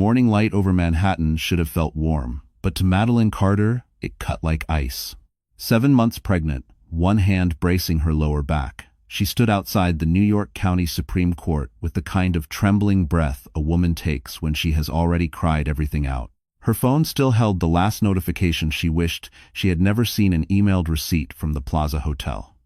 morning light over Manhattan should have felt warm, but to Madeline Carter, it cut like ice. 7 months pregnant, one hand bracing her lower back, she stood outside the New York County Supreme Court with the kind of trembling breath a woman takes when she has already cried everything out. Her phone still held the last notification she wished she had never seen, an emailed receipt from the Plaza Hotel.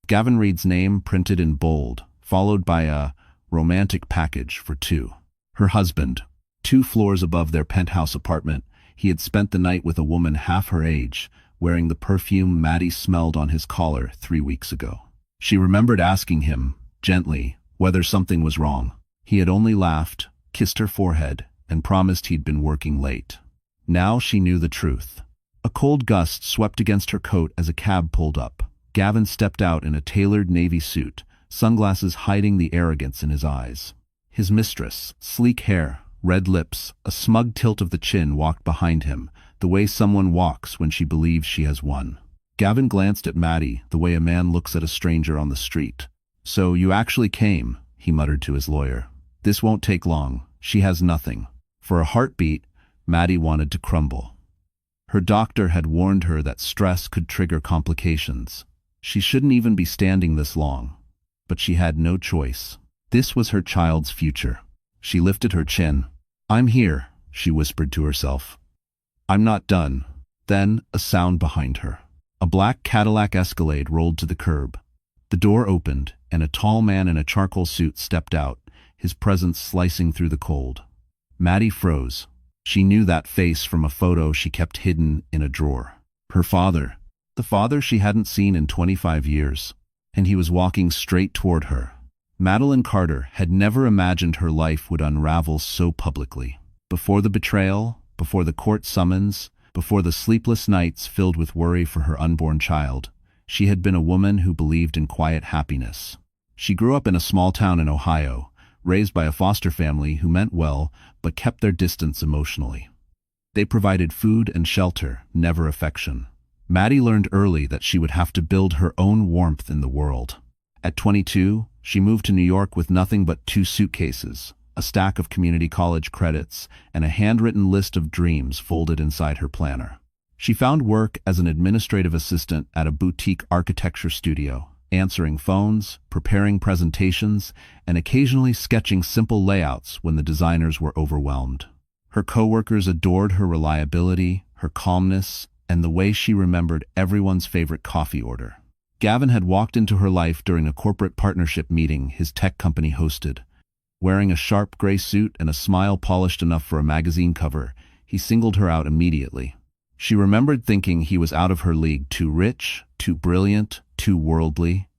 Gavin Reed's name printed in bold, followed by a romantic package for two. Her husband, 2 floors above their penthouse apartment, he had spent the night with a woman half her age, wearing the perfume Maddie smelled on his collar 3 weeks ago. She remembered asking him, gently, whether something was wrong. He had only laughed, kissed her forehead, and promised he'd been working late. Now she knew the truth. A cold gust swept against her coat as a cab pulled up. Gavin stepped out in a tailored navy suit, sunglasses hiding the arrogance in his eyes. His mistress, sleek hair, red lips, a smug tilt of the chin, walked behind him, the way someone walks when she believes she has won. Gavin glanced at Maddie, the way a man looks at a stranger on the street. "So you actually came," he muttered to his lawyer. "This won't take long. She has nothing." For a heartbeat, Maddie wanted to crumble. Her doctor had warned her that stress could trigger complications. She shouldn't even be standing this long. But she had no choice. This was her child's future. She lifted her chin. "I'm here," she whispered to herself. "I'm not done." Then, a sound behind her. A black Cadillac Escalade rolled to the curb. The door opened, and a tall man in a charcoal suit stepped out, his presence slicing through the cold. Maddie froze. She knew that face from a photo she kept hidden in a drawer. Her father. The father she hadn't seen in 25 years. And he was walking straight toward her. Madeline Carter had never imagined her life would unravel so publicly. Before the betrayal, before the court summons, before the sleepless nights filled with worry for her unborn child, she had been a woman who believed in quiet happiness. She grew up in a small town in Ohio, raised by a foster family who meant well but kept their distance emotionally. They provided food and shelter, never affection. Maddie learned early that she would have to build her own warmth in the world. At 22, she moved to New York with nothing but 2 suitcases, a stack of community college credits, and a handwritten list of dreams folded inside her planner. She found work as an administrative assistant at a boutique architecture studio, answering phones, preparing presentations, and occasionally sketching simple layouts when the designers were overwhelmed. Her coworkers adored her reliability, her calmness, and the way she remembered everyone's favorite coffee order. Gavin had walked into her life during a corporate partnership meeting his tech company hosted. Wearing a sharp gray suit and a smile polished enough for a magazine cover, he singled her out immediately. She remembered thinking he was out of her league, too rich, too brilliant, too worldly.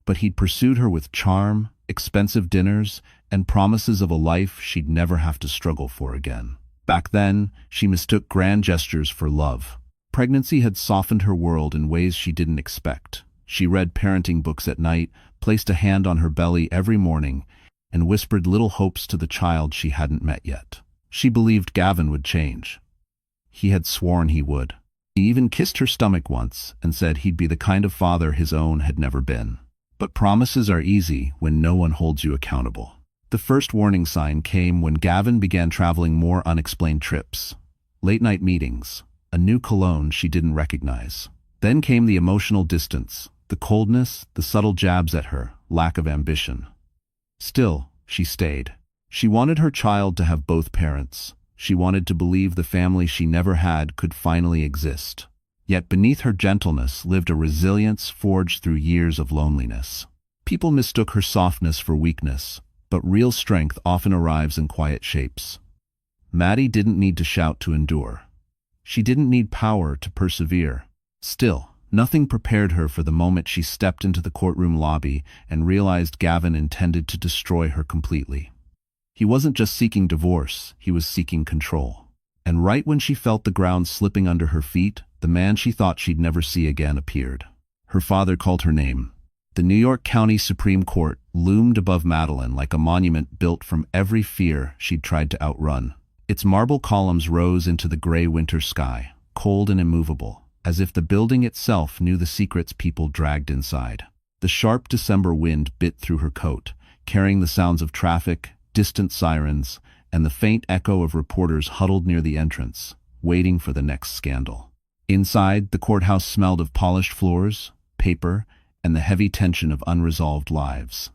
But he'd pursued her with charm, expensive dinners, and promises of a life she'd never have to struggle for again. Back then, she mistook grand gestures for love. Pregnancy had softened her world in ways she didn't expect. She read parenting books at night, placed a hand on her belly every morning, and whispered little hopes to the child she hadn't met yet. She believed Gavin would change. He had sworn he would. He even kissed her stomach once and said he'd be the kind of father his own had never been. But promises are easy when no one holds you accountable. The first warning sign came when Gavin began traveling more unexplained trips. Late-night meetings, a new cologne she didn't recognize. Then came the emotional distance, the coldness, the subtle jabs at her, lack of ambition. Still, she stayed. She wanted her child to have both parents. She wanted to believe the family she never had could finally exist. Yet beneath her gentleness lived a resilience forged through years of loneliness. People mistook her softness for weakness, but real strength often arrives in quiet shapes. Maddie didn't need to shout to endure. She didn't need power to persevere. Still, nothing prepared her for the moment she stepped into the courtroom lobby and realized Gavin intended to destroy her completely. He wasn't just seeking divorce, he was seeking control. And right when she felt the ground slipping under her feet, the man she thought she'd never see again appeared. Her father called her name. The New York County Supreme Court loomed above Madeline like a monument built from every fear she'd tried to outrun. Its marble columns rose into the gray winter sky, cold and immovable, as if the building itself knew the secrets people dragged inside. The sharp December wind bit through her coat, carrying the sounds of traffic, distant sirens, and the faint echo of reporters huddled near the entrance, waiting for the next scandal. Inside, the courthouse smelled of polished floors, paper, and the heavy tension of unresolved lives.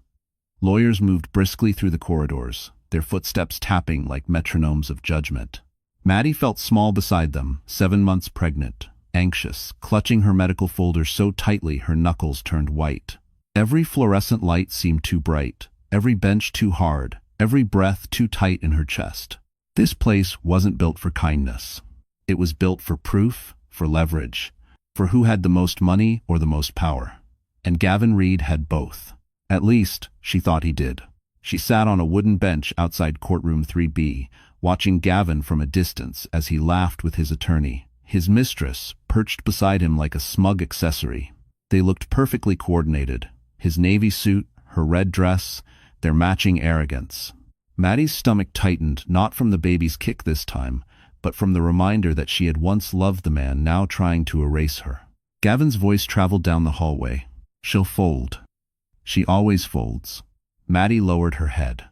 Lawyers moved briskly through the corridors, their footsteps tapping like metronomes of judgment. Maddie felt small beside them, 7 months pregnant, anxious, clutching her medical folder so tightly her knuckles turned white. Every fluorescent light seemed too bright, every bench too hard, every breath too tight in her chest. This place wasn't built for kindness. It was built for proof, for leverage, for who had the most money or the most power. And Gavin Reed had both. At least, she thought he did. She sat on a wooden bench outside courtroom 3B, watching Gavin from a distance as he laughed with his attorney, his mistress, perched beside him like a smug accessory. They looked perfectly coordinated, his navy suit, her red dress, their matching arrogance. Maddie's stomach tightened, not from the baby's kick this time, but from the reminder that she had once loved the man now trying to erase her. Gavin's voice traveled down the hallway. "She'll fold. She always folds." Maddie lowered her head.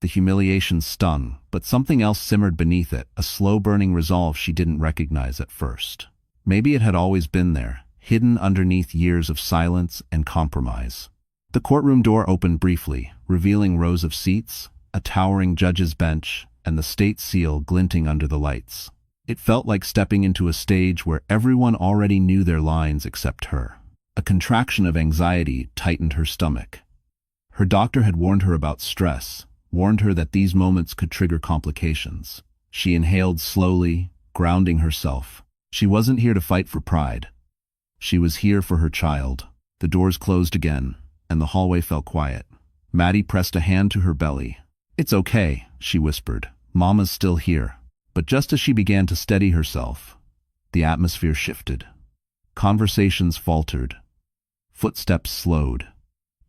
The humiliation stung, but something else simmered beneath it, a slow-burning resolve she didn't recognize at first. Maybe it had always been there, hidden underneath years of silence and compromise. The courtroom door opened briefly, revealing rows of seats, a towering judge's bench, and the state seal glinting under the lights. It felt like stepping into a stage where everyone already knew their lines except her. A contraction of anxiety tightened her stomach. Her doctor had warned her about stress, warned her that these moments could trigger complications. She inhaled slowly, grounding herself. She wasn't here to fight for pride. She was here for her child. The doors closed again, and the hallway fell quiet. Maddie pressed a hand to her belly. "It's okay," she whispered. "Mama's still here." But just as she began to steady herself, the atmosphere shifted. Conversations faltered. Footsteps slowed.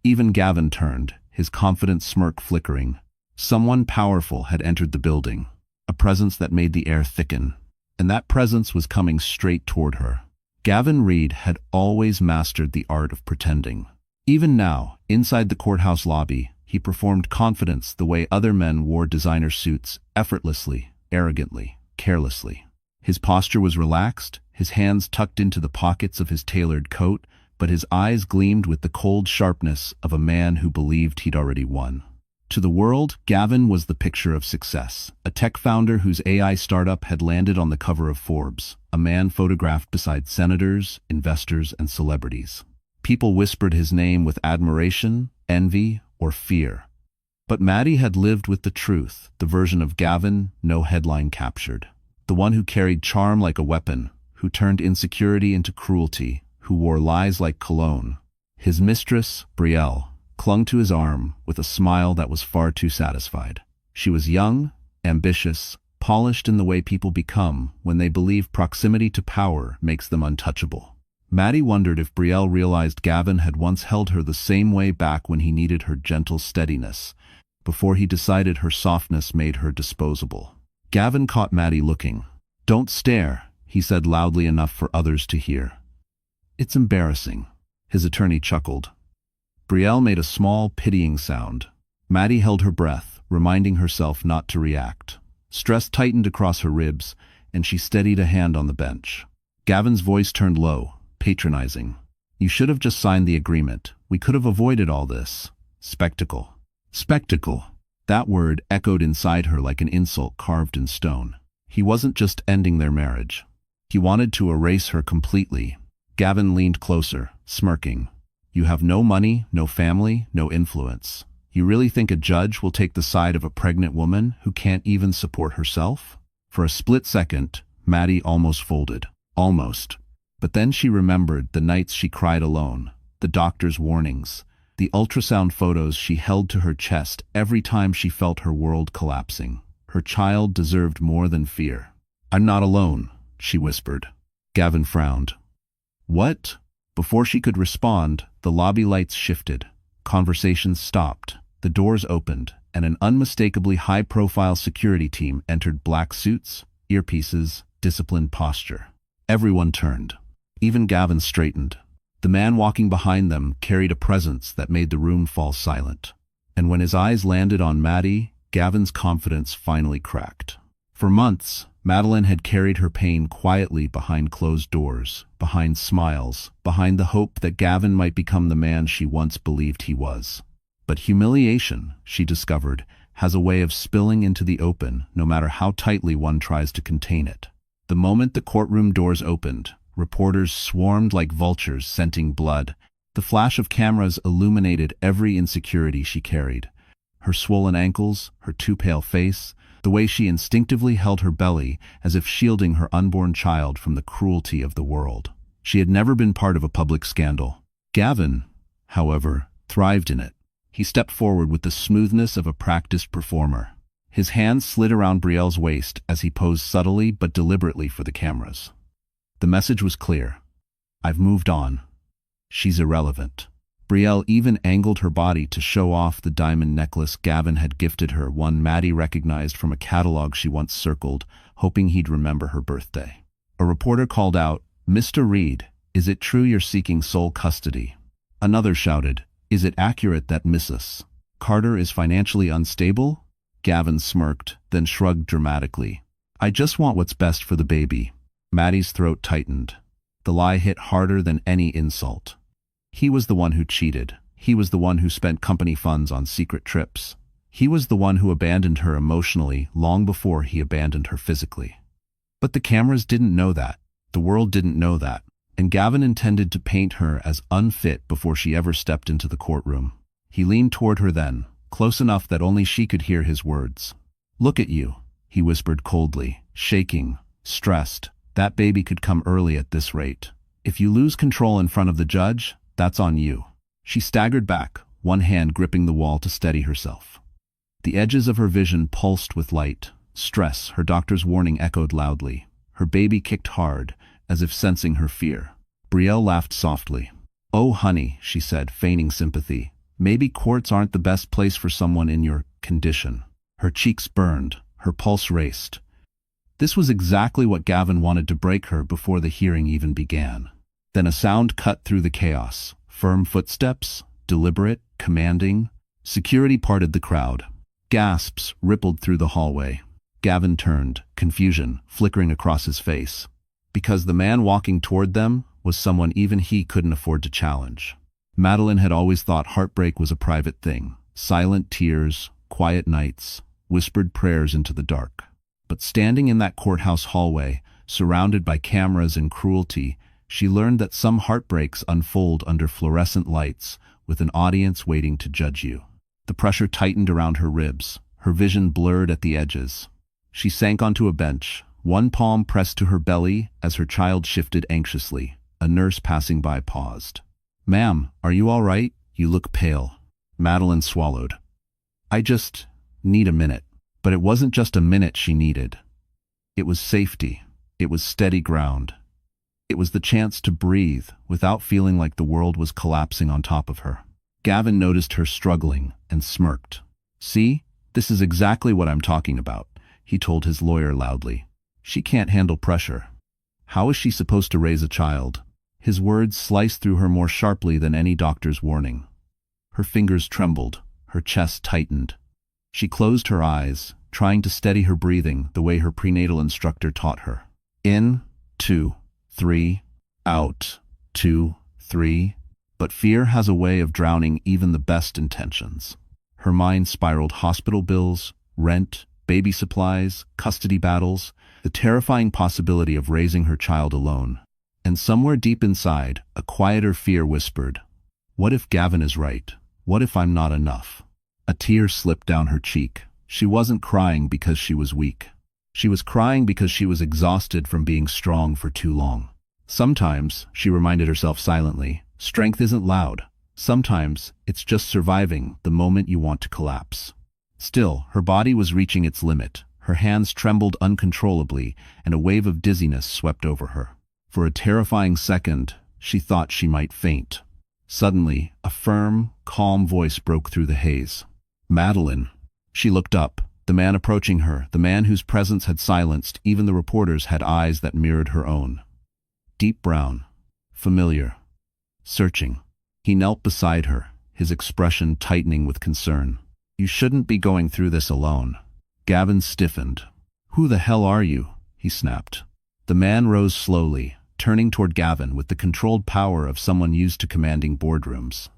Even Gavin turned, his confident smirk flickering. Someone powerful had entered the building, a presence that made the air thicken, and that presence was coming straight toward her. Gavin Reed had always mastered the art of pretending. Even now, inside the courthouse lobby, he performed confidence the way other men wore designer suits, effortlessly, arrogantly, carelessly. His posture was relaxed, his hands tucked into the pockets of his tailored coat, but his eyes gleamed with the cold sharpness of a man who believed he'd already won. To the world, Gavin was the picture of success, a tech founder whose AI startup had landed on the cover of Forbes, a man photographed beside senators, investors, and celebrities. People whispered his name with admiration, envy, or fear. But Maddie had lived with the truth, the version of Gavin no headline captured. The one who carried charm like a weapon, who turned insecurity into cruelty, who wore lies like cologne. His mistress, Brielle, clung to his arm with a smile that was far too satisfied. She was young, ambitious, polished in the way people become when they believe proximity to power makes them untouchable. Maddie wondered if Brielle realized Gavin had once held her the same way back when he needed her gentle steadiness, before he decided her softness made her disposable. Gavin caught Maddie looking. "Don't stare," he said loudly enough for others to hear. "It's embarrassing." His attorney chuckled. Brielle made a small, pitying sound. Maddie held her breath, reminding herself not to react. Stress tightened across her ribs, and she steadied a hand on the bench. Gavin's voice turned low, patronizing. "You should have just signed the agreement. We could have avoided all this. Spectacle." Spectacle. That word echoed inside her like an insult carved in stone. He wasn't just ending their marriage. He wanted to erase her completely. Gavin leaned closer, smirking. "You have no money, no family, no influence. You really think a judge will take the side of a pregnant woman who can't even support herself?" For a split second, Maddie almost folded. Almost. But then she remembered the nights she cried alone, the doctor's warnings, the ultrasound photos she held to her chest every time she felt her world collapsing. Her child deserved more than fear. "I'm not alone," she whispered. Gavin frowned. "What?" Before she could respond, the lobby lights shifted. Conversations stopped. The doors opened, and an unmistakably high-profile security team entered. Black suits, earpieces, disciplined posture. Everyone turned. Even Gavin straightened. The man walking behind them carried a presence that made the room fall silent. And when his eyes landed on Maddie, Gavin's confidence finally cracked. For months, Madeline had carried her pain quietly behind closed doors, behind smiles, behind the hope that Gavin might become the man she once believed he was. But humiliation, she discovered, has a way of spilling into the open, no matter how tightly one tries to contain it. The moment the courtroom doors opened, reporters swarmed like vultures scenting blood. The flash of cameras illuminated every insecurity she carried. Her swollen ankles, her too pale face, the way she instinctively held her belly as if shielding her unborn child from the cruelty of the world. She had never been part of a public scandal. Gavin, however, thrived in it. He stepped forward with the smoothness of a practiced performer. His hands slid around Brielle's waist as he posed subtly but deliberately for the cameras. The message was clear. I've moved on. She's irrelevant. Brielle even angled her body to show off the diamond necklace Gavin had gifted her, one Maddie recognized from a catalog she once circled, hoping he'd remember her birthday. A reporter called out, "Mr. Reed, is it true you're seeking sole custody?" Another shouted, "Is it accurate that Mrs. Carter is financially unstable?" Gavin smirked, then shrugged dramatically. "I just want what's best for the baby." Maddie's throat tightened. The lie hit harder than any insult. He was the one who cheated. He was the one who spent company funds on secret trips. He was the one who abandoned her emotionally long before he abandoned her physically. But the cameras didn't know that. The world didn't know that. And Gavin intended to paint her as unfit before she ever stepped into the courtroom. He leaned toward her then, close enough that only she could hear his words. "Look at you," he whispered coldly, shaking, stressed. "That baby could come early at this rate. If you lose control in front of the judge, that's on you." She staggered back, one hand gripping the wall to steady herself. The edges of her vision pulsed with light. Stress, her doctor's warning, echoed loudly. Her baby kicked hard, as if sensing her fear. Brielle laughed softly. "Oh, honey," she said, feigning sympathy. "Maybe courts aren't the best place for someone in your condition." Her cheeks burned, her pulse raced. This was exactly what Gavin wanted to break her before the hearing even began. Then a sound cut through the chaos. Firm footsteps, deliberate, commanding. Security parted the crowd. Gasps rippled through the hallway. Gavin turned, confusion flickering across his face. Because the man walking toward them was someone even he couldn't afford to challenge. Madeline had always thought heartbreak was a private thing. Silent tears, quiet nights, whispered prayers into the dark. But standing in that courthouse hallway, surrounded by cameras and cruelty, she learned that some heartbreaks unfold under fluorescent lights, with an audience waiting to judge you. The pressure tightened around her ribs, her vision blurred at the edges. She sank onto a bench, one palm pressed to her belly as her child shifted anxiously. A nurse passing by paused. "Ma'am, are you all right? You look pale." Madeline swallowed. "I just need a minute." But it wasn't just a minute she needed. It was safety. It was steady ground. It was the chance to breathe without feeling like the world was collapsing on top of her. Gavin noticed her struggling and smirked. "See, this is exactly what I'm talking about," he told his lawyer loudly. "She can't handle pressure. How is she supposed to raise a child?" His words sliced through her more sharply than any doctor's warning. Her fingers trembled, her chest tightened. She closed her eyes, trying to steady her breathing the way her prenatal instructor taught her. In, 2, 3, out, 2, 3. But fear has a way of drowning even the best intentions. Her mind spiraled hospital bills, rent, baby supplies, custody battles, the terrifying possibility of raising her child alone. And somewhere deep inside, a quieter fear whispered, "What if Gavin is right? What if I'm not enough?" A tear slipped down her cheek. She wasn't crying because she was weak. She was crying because she was exhausted from being strong for too long. Sometimes, she reminded herself silently, strength isn't loud. Sometimes, it's just surviving the moment you want to collapse. Still, her body was reaching its limit. Her hands trembled uncontrollably, and a wave of dizziness swept over her. For a terrifying second, she thought she might faint. Suddenly, a firm, calm voice broke through the haze. "Madeline." She looked up. The man approaching her, the man whose presence had silenced even the reporters, had eyes that mirrored her own. Deep brown, familiar, searching. He knelt beside her, his expression tightening with concern. You shouldn't be going through this alone. Gavin stiffened. Who the hell are you? He snapped. The man rose slowly, turning toward Gavin with the controlled power of someone used to commanding boardrooms.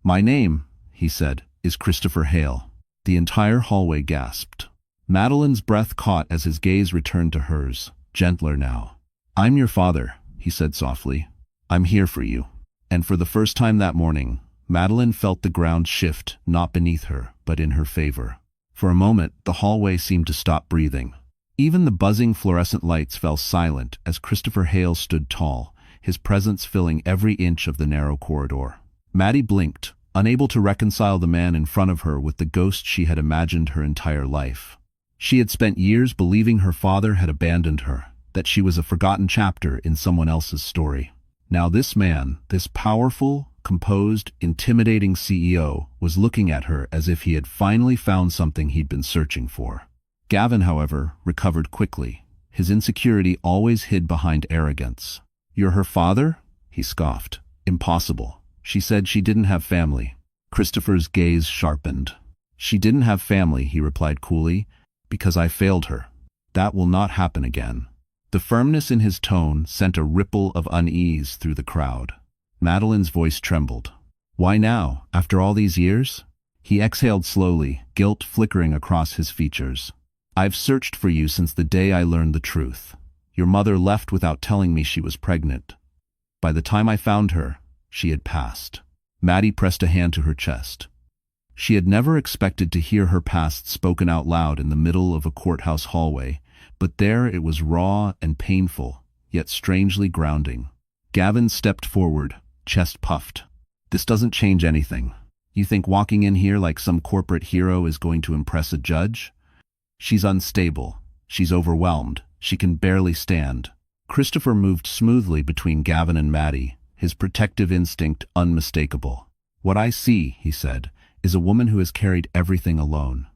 My name, he said, is Christopher Hale. The entire hallway gasped. Madeline's breath caught as his gaze returned to hers, gentler now. I'm your father, he said softly. I'm here for you. And for the first time that morning, Madeline felt the ground shift, not beneath her, but in her favor. For a moment, the hallway seemed to stop breathing. Even the buzzing fluorescent lights fell silent as Christopher Hale stood tall, his presence filling every inch of the narrow corridor. Maddie blinked, unable to reconcile the man in front of her with the ghost she had imagined her entire life. She had spent years believing her father had abandoned her, that she was a forgotten chapter in someone else's story. Now this man, this powerful, composed, intimidating CEO, was looking at her as if he had finally found something he'd been searching for. Gavin, however, recovered quickly. His insecurity always hid behind arrogance. You're her father? He scoffed. Impossible. She said she didn't have family. Christopher's gaze sharpened. She didn't have family, he replied coolly, because I failed her. That will not happen again. The firmness in his tone sent a ripple of unease through the crowd. Madeline's voice trembled. Why now, after all these years? He exhaled slowly, guilt flickering across his features. I've searched for you since the day I learned the truth. Your mother left without telling me she was pregnant. By the time I found her, she had passed. Maddie pressed a hand to her chest. She had never expected to hear her past spoken out loud in the middle of a courthouse hallway, but there it was raw and painful, yet strangely grounding. Gavin stepped forward, chest puffed. This doesn't change anything. You think walking in here like some corporate hero is going to impress a judge? She's unstable. She's overwhelmed. She can barely stand. Christopher moved smoothly between Gavin and Maddie, his protective instinct unmistakable. What I see, he said, is a woman who has carried everything alone.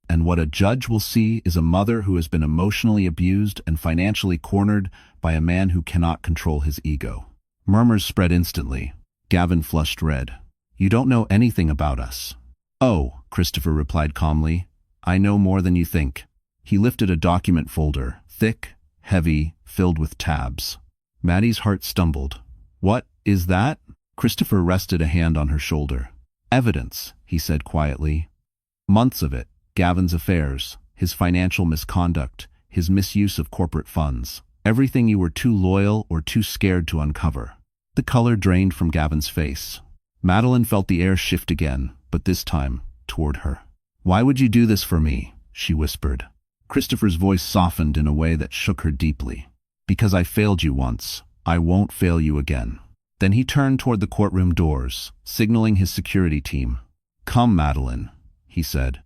And what a judge will see is a mother who has been emotionally abused and financially cornered by a man who cannot control his ego. Murmurs spread instantly. Gavin flushed red. You don't know anything about us. Oh, Christopher replied calmly. I know more than you think. He lifted a document folder, thick, heavy, filled with tabs. Maddie's heart stumbled. What is that? Christopher rested a hand on her shoulder. Evidence, he said quietly. Months of it. Gavin's affairs, his financial misconduct, his misuse of corporate funds. Everything you were too loyal or too scared to uncover. The color drained from Gavin's face. Madeline felt the air shift again, but this time toward her. Why would you do this for me? She whispered. Christopher's voice softened in a way that shook her deeply. Because I failed you once, I won't fail you again. Then he turned toward the courtroom doors, signaling his security team. Come, Madeline, he said.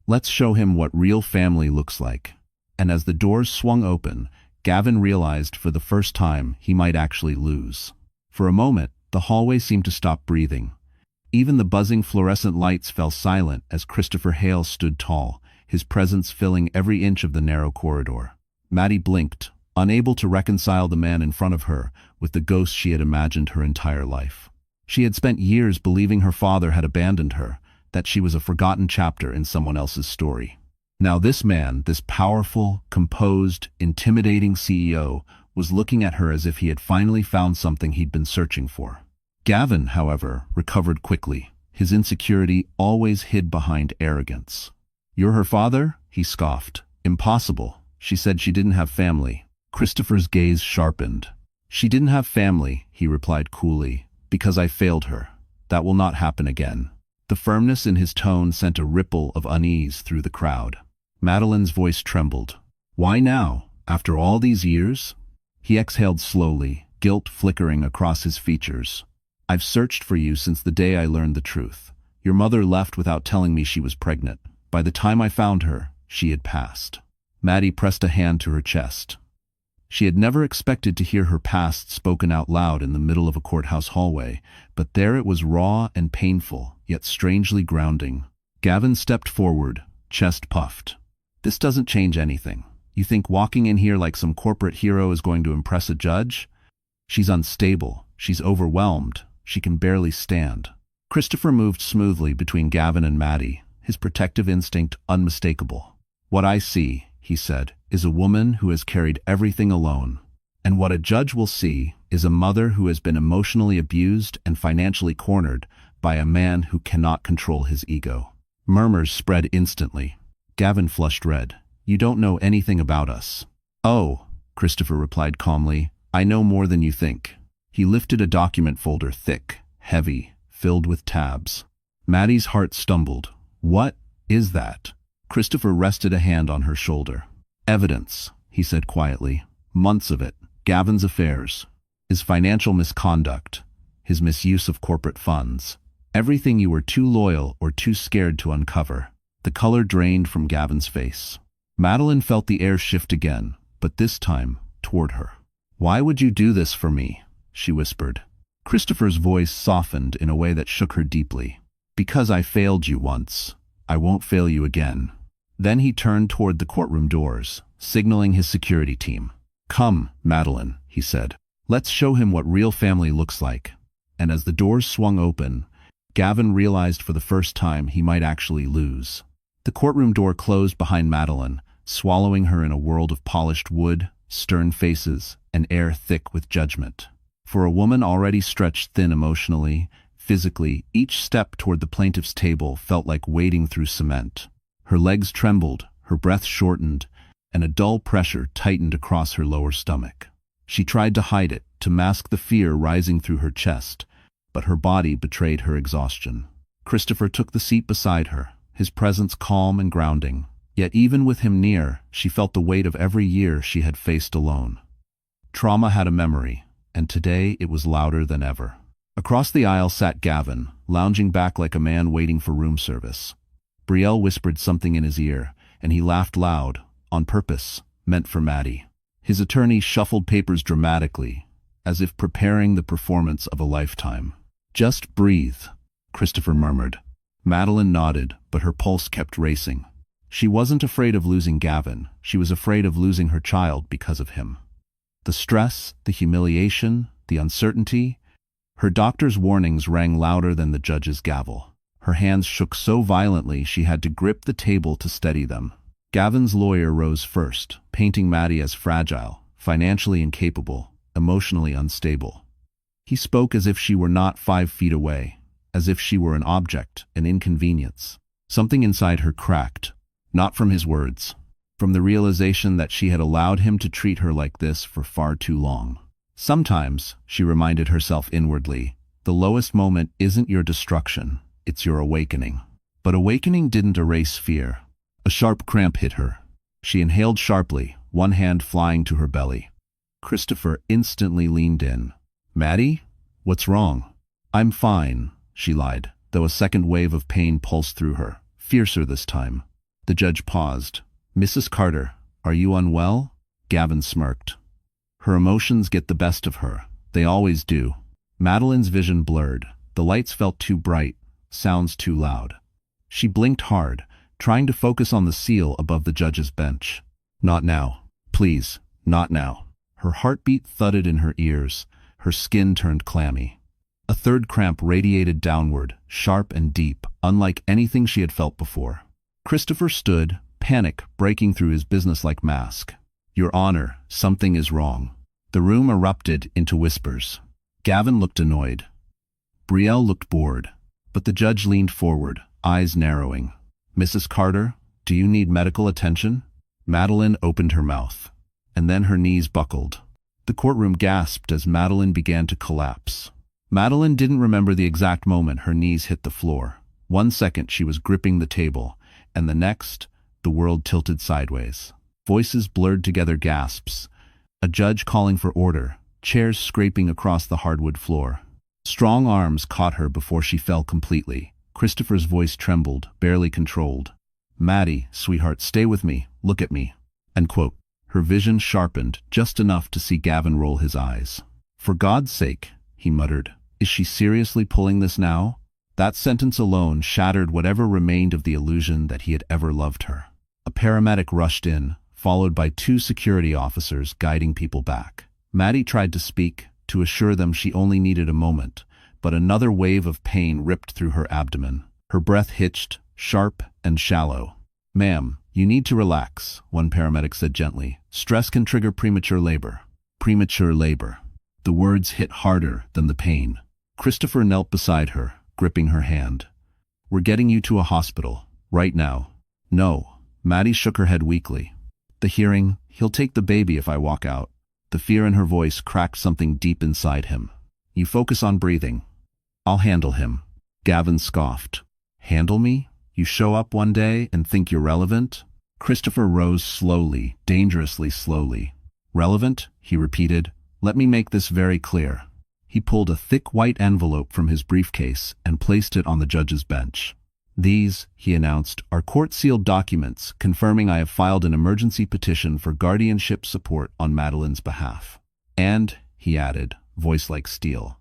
Let's show him what real family looks like. And as the doors swung open, Gavin realized for the first time he might actually lose. For a moment, the hallway seemed to stop breathing. Even the buzzing fluorescent lights fell silent as Christopher Hale stood tall, his presence filling every inch of the narrow corridor. Maddie blinked, unable to reconcile the man in front of her with the ghost she had imagined her entire life. She had spent years believing her father had abandoned her, that she was a forgotten chapter in someone else's story. Now this man, this powerful, composed, intimidating CEO, was looking at her as if he had finally found something he'd been searching for. Gavin, however, recovered quickly, his insecurity always hid behind arrogance. You're her father? He scoffed. Impossible. She said she didn't have family. Christopher's gaze sharpened. She didn't have family, he replied coolly, because I failed her. That will not happen again. The firmness in his tone sent a ripple of unease through the crowd. Madeline's voice trembled. Why now, after all these years? He exhaled slowly, guilt flickering across his features. I've searched for you since the day I learned the truth. Your mother left without telling me she was pregnant. By the time I found her, she had passed. Maddie pressed a hand to her chest. She had never expected to hear her past spoken out loud in the middle of a courthouse hallway, but there it was raw and painful, yet strangely grounding. Gavin stepped forward, chest puffed. This doesn't change anything. You think walking in here like some corporate hero is going to impress a judge? She's unstable. She's overwhelmed. She can barely stand. Christopher moved smoothly between Gavin and Maddie, his protective instinct unmistakable. "What I see," he said, "is a woman who has carried everything alone. And what a judge will see is a mother who has been emotionally abused and financially cornered by a man who cannot control his ego." Murmurs spread instantly. Gavin flushed red. "You don't know anything about us." "Oh," Christopher replied calmly, "I know more than you think." He lifted a document folder, thick, heavy, filled with tabs. Maddie's heart stumbled. "What is that?" Christopher rested a hand on her shoulder. "Evidence," he said quietly. "Months of it. Gavin's affairs, his financial misconduct, his misuse of corporate funds. Everything you were too loyal or too scared to uncover." The color drained from Gavin's face. Madeline felt the air shift again, but this time toward her. "Why would you do this for me?" she whispered. Christopher's voice softened in a way that shook her deeply. "Because I failed you once. I won't fail you again." Then he turned toward the courtroom doors, signaling his security team. "Come, Madeline," he said. "Let's show him what real family looks like." And as the doors swung open, Gavin realized for the first time he might actually lose. The courtroom door closed behind Madeline, swallowing her in a world of polished wood, stern faces, and air thick with judgment. For a woman already stretched thin emotionally, physically, each step toward the plaintiff's table felt like wading through cement. Her legs trembled, her breath shortened, and a dull pressure tightened across her lower stomach. She tried to hide it, to mask the fear rising through her chest, but her body betrayed her exhaustion. Christopher took the seat beside her, his presence calm and grounding. Yet even with him near, she felt the weight of every year she had faced alone. Trauma had a memory, and today it was louder than ever. Across the aisle sat Gavin, lounging back like a man waiting for room service. Brielle whispered something in his ear, and he laughed loud, on purpose, meant for Maddie. His attorney shuffled papers dramatically, as if preparing the performance of a lifetime. "Just breathe," Christopher murmured. Madeline nodded, but her pulse kept racing. She wasn't afraid of losing Gavin, she was afraid of losing her child because of him. The stress, the humiliation, the uncertainty. Her doctor's warnings rang louder than the judge's gavel. Her hands shook so violently she had to grip the table to steady them. Gavin's lawyer rose first, painting Maddie as fragile, financially incapable, emotionally unstable. He spoke as if she were not 5 feet away, as if she were an object, an inconvenience. Something inside her cracked, not from his words, from the realization that she had allowed him to treat her like this for far too long. Sometimes, she reminded herself inwardly, the lowest moment isn't your destruction, it's your awakening. But awakening didn't erase fear. A sharp cramp hit her. She inhaled sharply, one hand flying to her belly. Christopher instantly leaned in. "Maddie? What's wrong?" "I'm fine," she lied, though a second wave of pain pulsed through her, fiercer this time. The judge paused. "Mrs. Carter, are you unwell?" Gavin smirked. Her emotions get the best of her. They always do. Madeline's vision blurred. The lights felt too bright, sounds too loud. She blinked hard, trying to focus on the seal above the judge's bench. "Not now. Please, not now." Her heartbeat thudded in her ears. Her skin turned clammy. A third cramp radiated downward, sharp and deep, unlike anything she had felt before. Christopher stood, panic breaking through his businesslike mask. "Your Honor, something is wrong." The room erupted into whispers. Gavin looked annoyed. Brielle looked bored. But the judge leaned forward, eyes narrowing. "Mrs. Carter, do you need medical attention?" Madeline opened her mouth, and then her knees buckled. The courtroom gasped as Madeline began to collapse. Madeline didn't remember the exact moment her knees hit the floor. One second she was gripping the table, and the next, the world tilted sideways. Voices blurred together, gasps. A judge calling for order, chairs scraping across the hardwood floor. Strong arms caught her before she fell completely. Christopher's voice trembled, barely controlled. "Maddie, sweetheart, stay with me, look at me." End quote. Her vision sharpened, just enough to see Gavin roll his eyes. "For God's sake," he muttered, "is she seriously pulling this now?" That sentence alone shattered whatever remained of the illusion that he had ever loved her. A paramedic rushed in, followed by 2 security officers guiding people back. Maddie tried to speak, to assure them she only needed a moment, but another wave of pain ripped through her abdomen. Her breath hitched, sharp and shallow. "Ma'am, you need to relax," one paramedic said gently. "Stress can trigger premature labor." Premature labor. The words hit harder than the pain. Christopher knelt beside her, gripping her hand. "We're getting you to a hospital, right now." "No." Maddie shook her head weakly. "The hearing, he'll take the baby if I walk out." The fear in her voice cracked something deep inside him. "You focus on breathing. I'll handle him." Gavin scoffed. "Handle me? You show up one day and think you're relevant?" Christopher rose slowly, dangerously slowly. "Relevant?" he repeated. "Let me make this very clear." He pulled a thick white envelope from his briefcase and placed it on the judge's bench. "These," he announced, "are court-sealed documents confirming I have filed an emergency petition for guardianship support on Madeline's behalf. And," he added, voice like steel,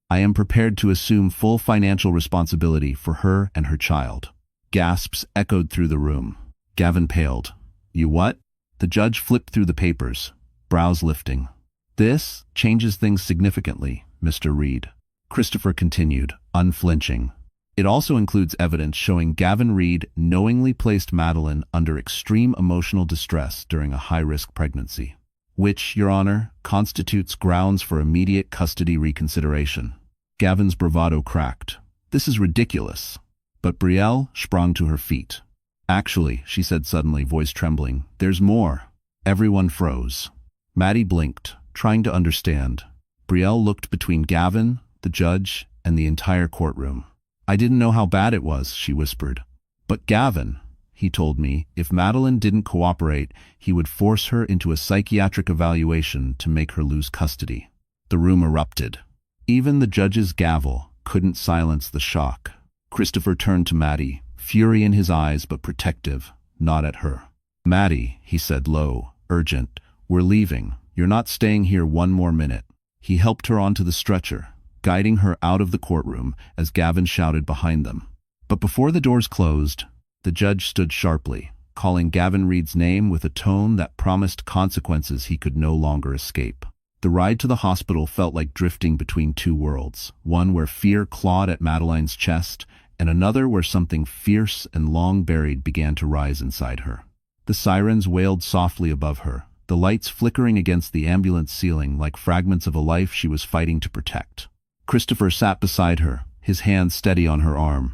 "I am prepared to assume full financial responsibility for her and her child." Gasps echoed through the room. Gavin paled. "You what?" The judge flipped through the papers, brows lifting. "This changes things significantly, Mr. Reed," Christopher continued, unflinching. "It also includes evidence showing Gavin Reed knowingly placed Madeline under extreme emotional distress during a high-risk pregnancy, which, Your Honor, constitutes grounds for immediate custody reconsideration." Gavin's bravado cracked. "This is ridiculous." But Brielle sprang to her feet. "Actually," she said suddenly, voice trembling, "there's more." Everyone froze. Maddie blinked, trying to understand. Brielle looked between Gavin, the judge, and the entire courtroom. "I didn't know how bad it was," she whispered. "But Gavin, he told me, if Madeline didn't cooperate, he would force her into a psychiatric evaluation to make her lose custody." The room erupted. Even the judge's gavel couldn't silence the shock. Christopher turned to Maddie, fury in his eyes but protective, not at her. "Maddie," he said low, urgent, "we're leaving. You're not staying here one more minute." He helped her onto the stretcher, guiding her out of the courtroom as Gavin shouted behind them. But before the doors closed, the judge stood sharply, calling Gavin Reed's name with a tone that promised consequences he could no longer escape. The ride to the hospital felt like drifting between two worlds, one where fear clawed at Madeline's chest, and another where something fierce and long buried began to rise inside her. The sirens wailed softly above her, the lights flickering against the ambulance ceiling like fragments of a life she was fighting to protect. Christopher sat beside her, his hand steady on her arm.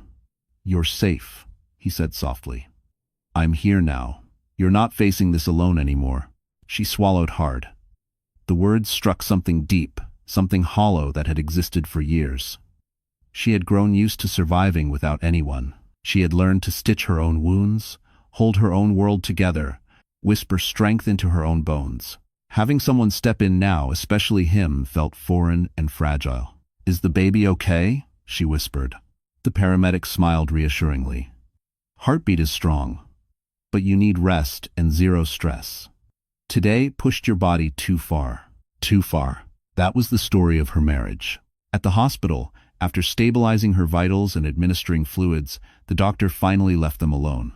"You're safe," he said softly. "I'm here now. You're not facing this alone anymore." She swallowed hard. The words struck something deep, something hollow that had existed for years. She had grown used to surviving without anyone. She had learned to stitch her own wounds, hold her own world together, whisper strength into her own bones. Having someone step in now, especially him, felt foreign and fragile. "Is the baby okay?" she whispered. The paramedic smiled reassuringly. "Heartbeat is strong, but you need rest and zero stress. Today pushed your body too far." Too far. That was the story of her marriage. At the hospital, after stabilizing her vitals and administering fluids, the doctor finally left them alone.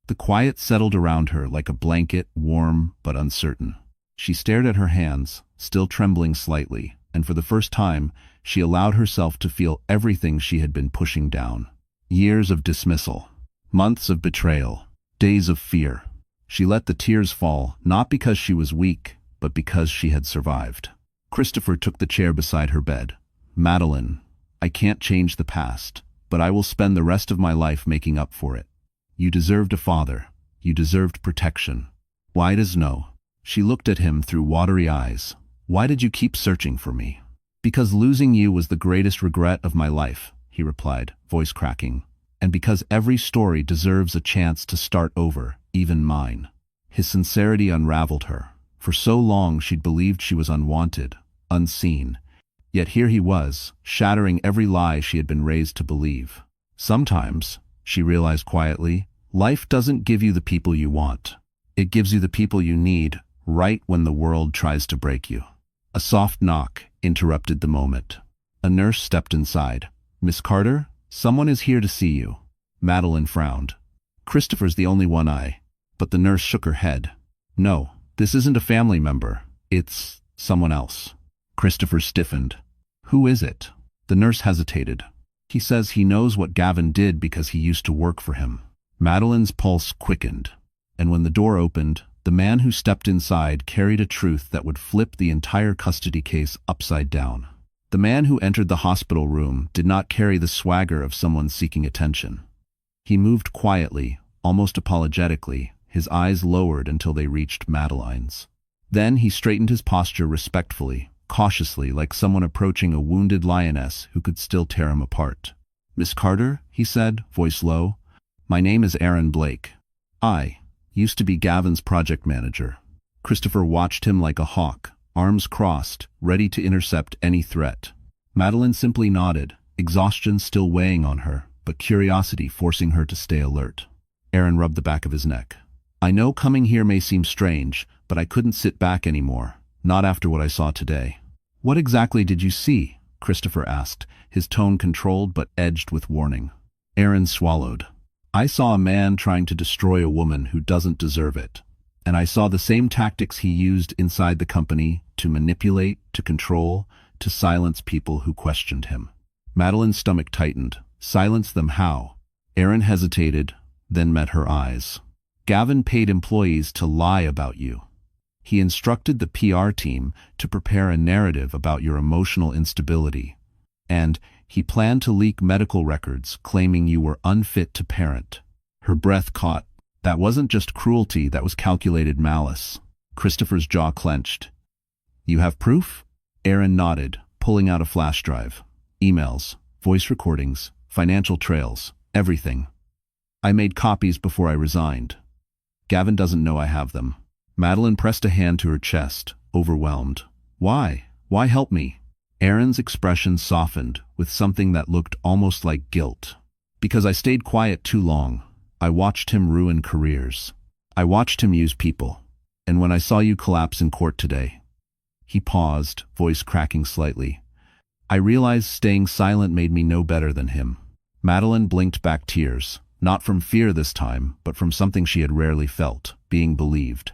The quiet settled around her like a blanket, warm but uncertain. She stared at her hands, still trembling slightly, and for the first time, she allowed herself to feel everything she had been pushing down. Years of dismissal, months of betrayal, days of fear. She let the tears fall, not because she was weak, but because she had survived. Christopher took the chair beside her bed. "Madeline, I can't change the past, but I will spend the rest of my life making up for it. You deserved a father. You deserved protection. Why does no?" She looked at him through watery eyes. "Why did you keep searching for me?" "Because losing you was the greatest regret of my life," he replied, voice cracking. "And because every story deserves a chance to start over, even mine." His sincerity unraveled her. For so long she'd believed she was unwanted, unseen. Yet here he was, shattering every lie she had been raised to believe. Sometimes, she realized quietly, life doesn't give you the people you want. It gives you the people you need, right when the world tries to break you. A soft knock interrupted the moment. A nurse stepped inside. "Miss Carter, someone is here to see you." Madeline frowned. "Christopher's the only one But the nurse shook her head. "No, this isn't a family member. It's someone else." Christopher stiffened. "Who is it?" The nurse hesitated. He says he knows what Gavin did because he used to work for him. Madeline's pulse quickened, and when the door opened, the man who stepped inside carried a truth that would flip the entire custody case upside down. The man who entered the hospital room did not carry the swagger of someone seeking attention. He moved quietly, almost apologetically, his eyes lowered until they reached Madeline's. Then he straightened his posture respectfully, cautiously, like someone approaching a wounded lioness who could still tear him apart. "Miss Carter," he said, voice low, "my name is Aaron Blake. I used to be Gavin's project manager." Christopher watched him like a hawk, arms crossed, ready to intercept any threat. Madeline simply nodded, exhaustion still weighing on her, but curiosity forcing her to stay alert. Aaron rubbed the back of his neck. "I know coming here may seem strange, but I couldn't sit back anymore, not after what I saw today." "What exactly did you see?" Christopher asked, his tone controlled but edged with warning. Aaron swallowed. "I saw a man trying to destroy a woman who doesn't deserve it. And I saw the same tactics he used inside the company to manipulate, to control, to silence people who questioned him." Madeline's stomach tightened. Silence them how? Aaron hesitated, then met her eyes. "Gavin paid employees to lie about you. He instructed the PR team to prepare a narrative about your emotional instability. And he planned to leak medical records claiming you were unfit to parent." Her breath caught. That wasn't just cruelty, that was calculated malice. Christopher's jaw clenched. "You have proof?" Aaron nodded, pulling out a flash drive. "Emails, voice recordings, financial trails, everything. I made copies before I resigned. Gavin doesn't know I have them." Madeline pressed a hand to her chest, overwhelmed. "Why? Why help me?" Aaron's expression softened with something that looked almost like guilt. "Because I stayed quiet too long. I watched him ruin careers. I watched him use people. And when I saw you collapse in court today..." He paused, voice cracking slightly. "I realized staying silent made me no better than him." Madeline blinked back tears, not from fear this time, but from something she had rarely felt, being believed.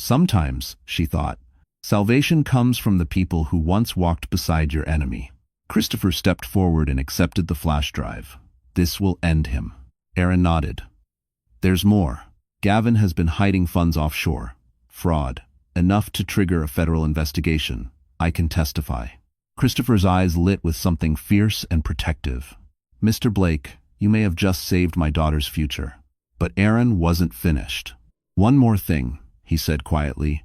Sometimes, she thought, salvation comes from the people who once walked beside your enemy. Christopher stepped forward and accepted the flash drive. "This will end him." Aaron nodded. "There's more. Gavin has been hiding funds offshore. Fraud. Enough to trigger a federal investigation. I can testify." Christopher's eyes lit with something fierce and protective. "Mr. Blake, you may have just saved my daughter's future." But Aaron wasn't finished. "One more thing," he said quietly,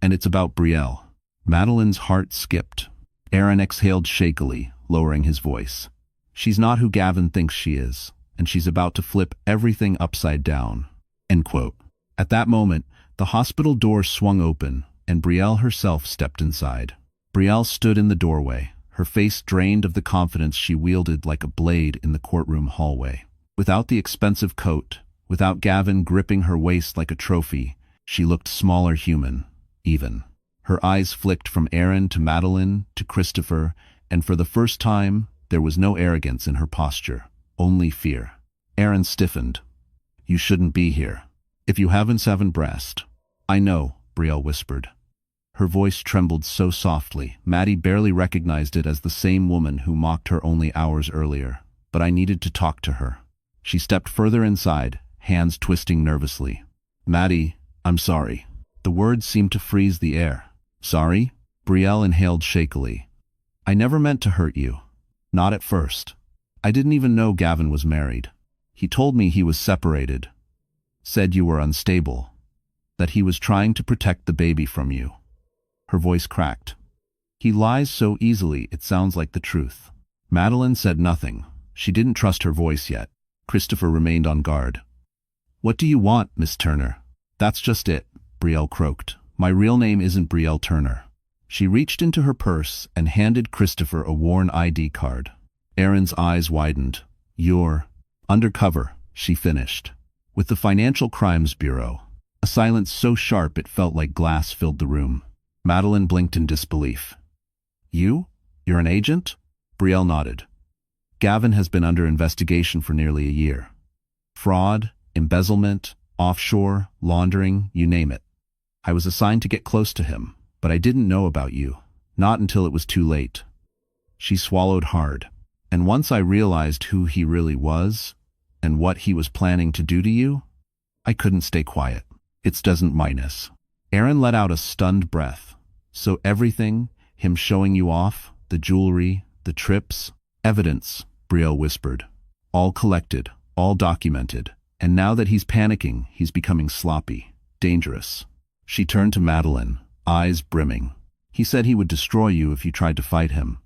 "and it's about Brielle." Madeline's heart skipped. Aaron exhaled shakily, lowering his voice. "She's not who Gavin thinks she is, and she's about to flip everything upside down." End quote. At that moment, the hospital door swung open, and Brielle herself stepped inside. Brielle stood in the doorway, her face drained of the confidence she wielded like a blade in the courtroom hallway. Without the expensive coat, without Gavin gripping her waist like a trophy, she looked smaller human, even. Her eyes flicked from Aaron to Madeline to Christopher, and for the first time, there was no arrogance in her posture, only fear. Aaron stiffened. "You shouldn't be here. If you haven't seven breast." "I know," Brielle whispered. Her voice trembled so softly, Maddie barely recognized it as the same woman who mocked her only hours earlier. "But I needed to talk to her." She stepped further inside, hands twisting nervously. "Maddie, I'm sorry." The words seemed to freeze the air. "Sorry?" Brielle inhaled shakily. "I never meant to hurt you. Not at first. I didn't even know Gavin was married. He told me he was separated. Said you were unstable. That he was trying to protect the baby from you." Her voice cracked. "He lies so easily it sounds like the truth." Madeline said nothing. She didn't trust her voice yet. Christopher remained on guard. "What do you want, Miss Turner?" "That's just it," Brielle croaked. "My real name isn't Brielle Turner." She reached into her purse and handed Christopher a worn ID card. Aaron's eyes widened. "You're undercover," she finished. "With the Financial Crimes Bureau." A silence so sharp it felt like glass filled the room. Madeline blinked in disbelief. You're an agent?" Brielle nodded. "Gavin has been under investigation for nearly a year. Fraud, embezzlement, offshore, laundering, you name it. I was assigned to get close to him, but I didn't know about you. Not until it was too late." She swallowed hard. And once I realized who he really was, and what he was planning to do to you, I couldn't stay quiet. It doesn't minus. Aaron let out a stunned breath. So everything, him showing you off, the jewelry, the trips, evidence, Brielle whispered. All collected, all documented. And now that he's panicking, he's becoming sloppy, dangerous. She turned to Madeline, eyes brimming. He said he would destroy you if you tried to fight him.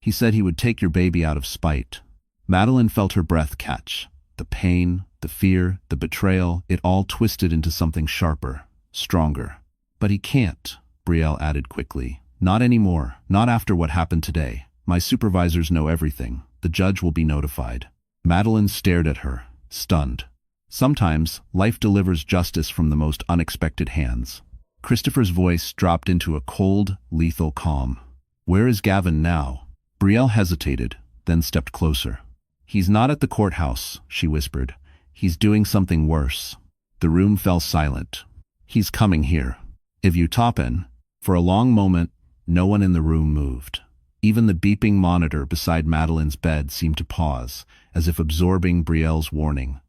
He said he would take your baby out of spite. Madeline felt her breath catch. The pain, the fear, the betrayal, it all twisted into something sharper, stronger. But he can't, Brielle added quickly. Not anymore, not after what happened today. My supervisors know everything. The judge will be notified. Madeline stared at her, stunned. Sometimes, life delivers justice from the most unexpected hands. Christopher's voice dropped into a cold, lethal calm. Where is Gavin now? Brielle hesitated, then stepped closer. He's not at the courthouse, she whispered. He's doing something worse. The room fell silent. He's coming here. If you toppin. For a long moment, no one in the room moved. Even the beeping monitor beside Madeline's bed seemed to pause, as if absorbing Brielle's warning.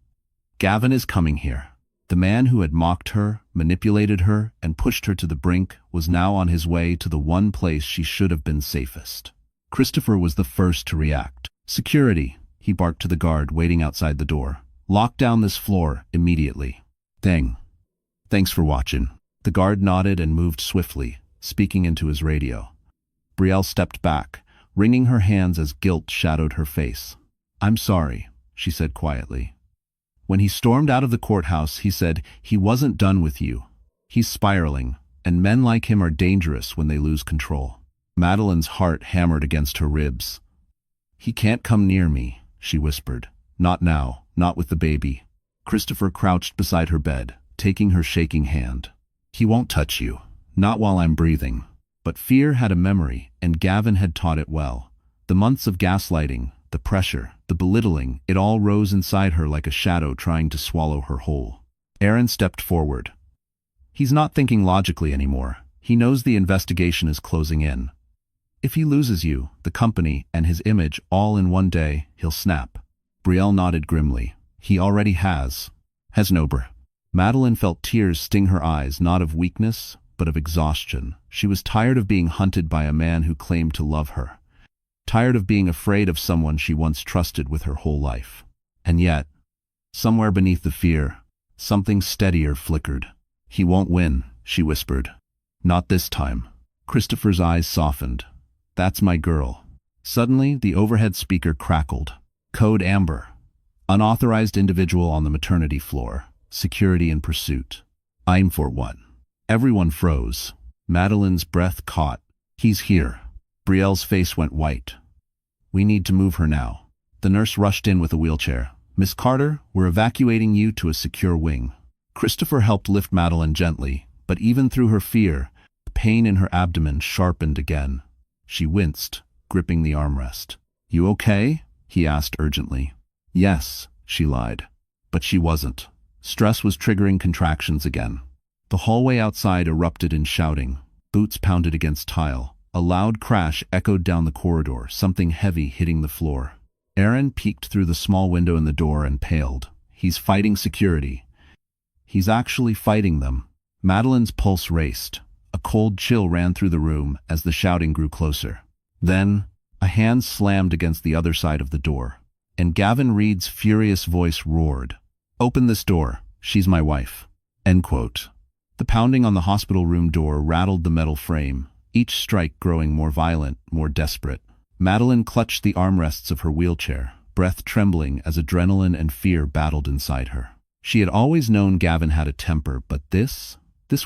Gavin is coming here. The man who had mocked her, manipulated her, and pushed her to the brink was now on his way to the one place she should have been safest. Christopher was the first to react. Security, he barked to the guard waiting outside the door. Lock down this floor immediately. Thanks for watching. The guard nodded and moved swiftly, speaking into his radio. Brielle stepped back, wringing her hands as guilt shadowed her face. I'm sorry, she said quietly. When he stormed out of the courthouse, he said, he wasn't done with you. He's spiraling, and men like him are dangerous when they lose control. Madeline's heart hammered against her ribs. He can't come near me, she whispered. Not now, not with the baby. Christopher crouched beside her bed, taking her shaking hand. He won't touch you, not while I'm breathing. But fear had a memory, and Gavin had taught it well. The months of gaslighting, the pressure, the belittling, it all rose inside her like a shadow trying to swallow her whole. Aaron stepped forward. He's not thinking logically anymore. He knows the investigation is closing in. If he loses you, the company, and his image all in one day, he'll snap. Brielle nodded grimly. He already has. Hasnober. Madeline felt tears sting her eyes, not of weakness, but of exhaustion. She was tired of being hunted by a man who claimed to love her. Tired of being afraid of someone she once trusted with her whole life. And yet, somewhere beneath the fear, something steadier flickered. He won't win, she whispered. Not this time. Christopher's eyes softened. That's my girl. Suddenly, the overhead speaker crackled. Code Amber. Unauthorized individual on the maternity floor. Security in pursuit. I'm for one. Everyone froze. Madeline's breath caught. He's here. Brielle's face went white. We need to move her now. The nurse rushed in with a wheelchair. Miss Carter, we're evacuating you to a secure wing. Christopher helped lift Madeline gently, but even through her fear, the pain in her abdomen sharpened again. She winced, gripping the armrest. You okay? He asked urgently. Yes, she lied. But she wasn't. Stress was triggering contractions again. The hallway outside erupted in shouting. Boots pounded against tile. A loud crash echoed down the corridor, something heavy hitting the floor. Aaron peeked through the small window in the door and paled. He's fighting security. He's actually fighting them. Madeline's pulse raced. A cold chill ran through the room as the shouting grew closer. Then, a hand slammed against the other side of the door, and Gavin Reed's furious voice roared. Open this door. She's my wife. End quote. The pounding on the hospital room door rattled the metal frame, each strike growing more violent, more desperate. Madeline clutched the armrests of her wheelchair, breath trembling as adrenaline and fear battled inside her. She had always known Gavin had a temper, but this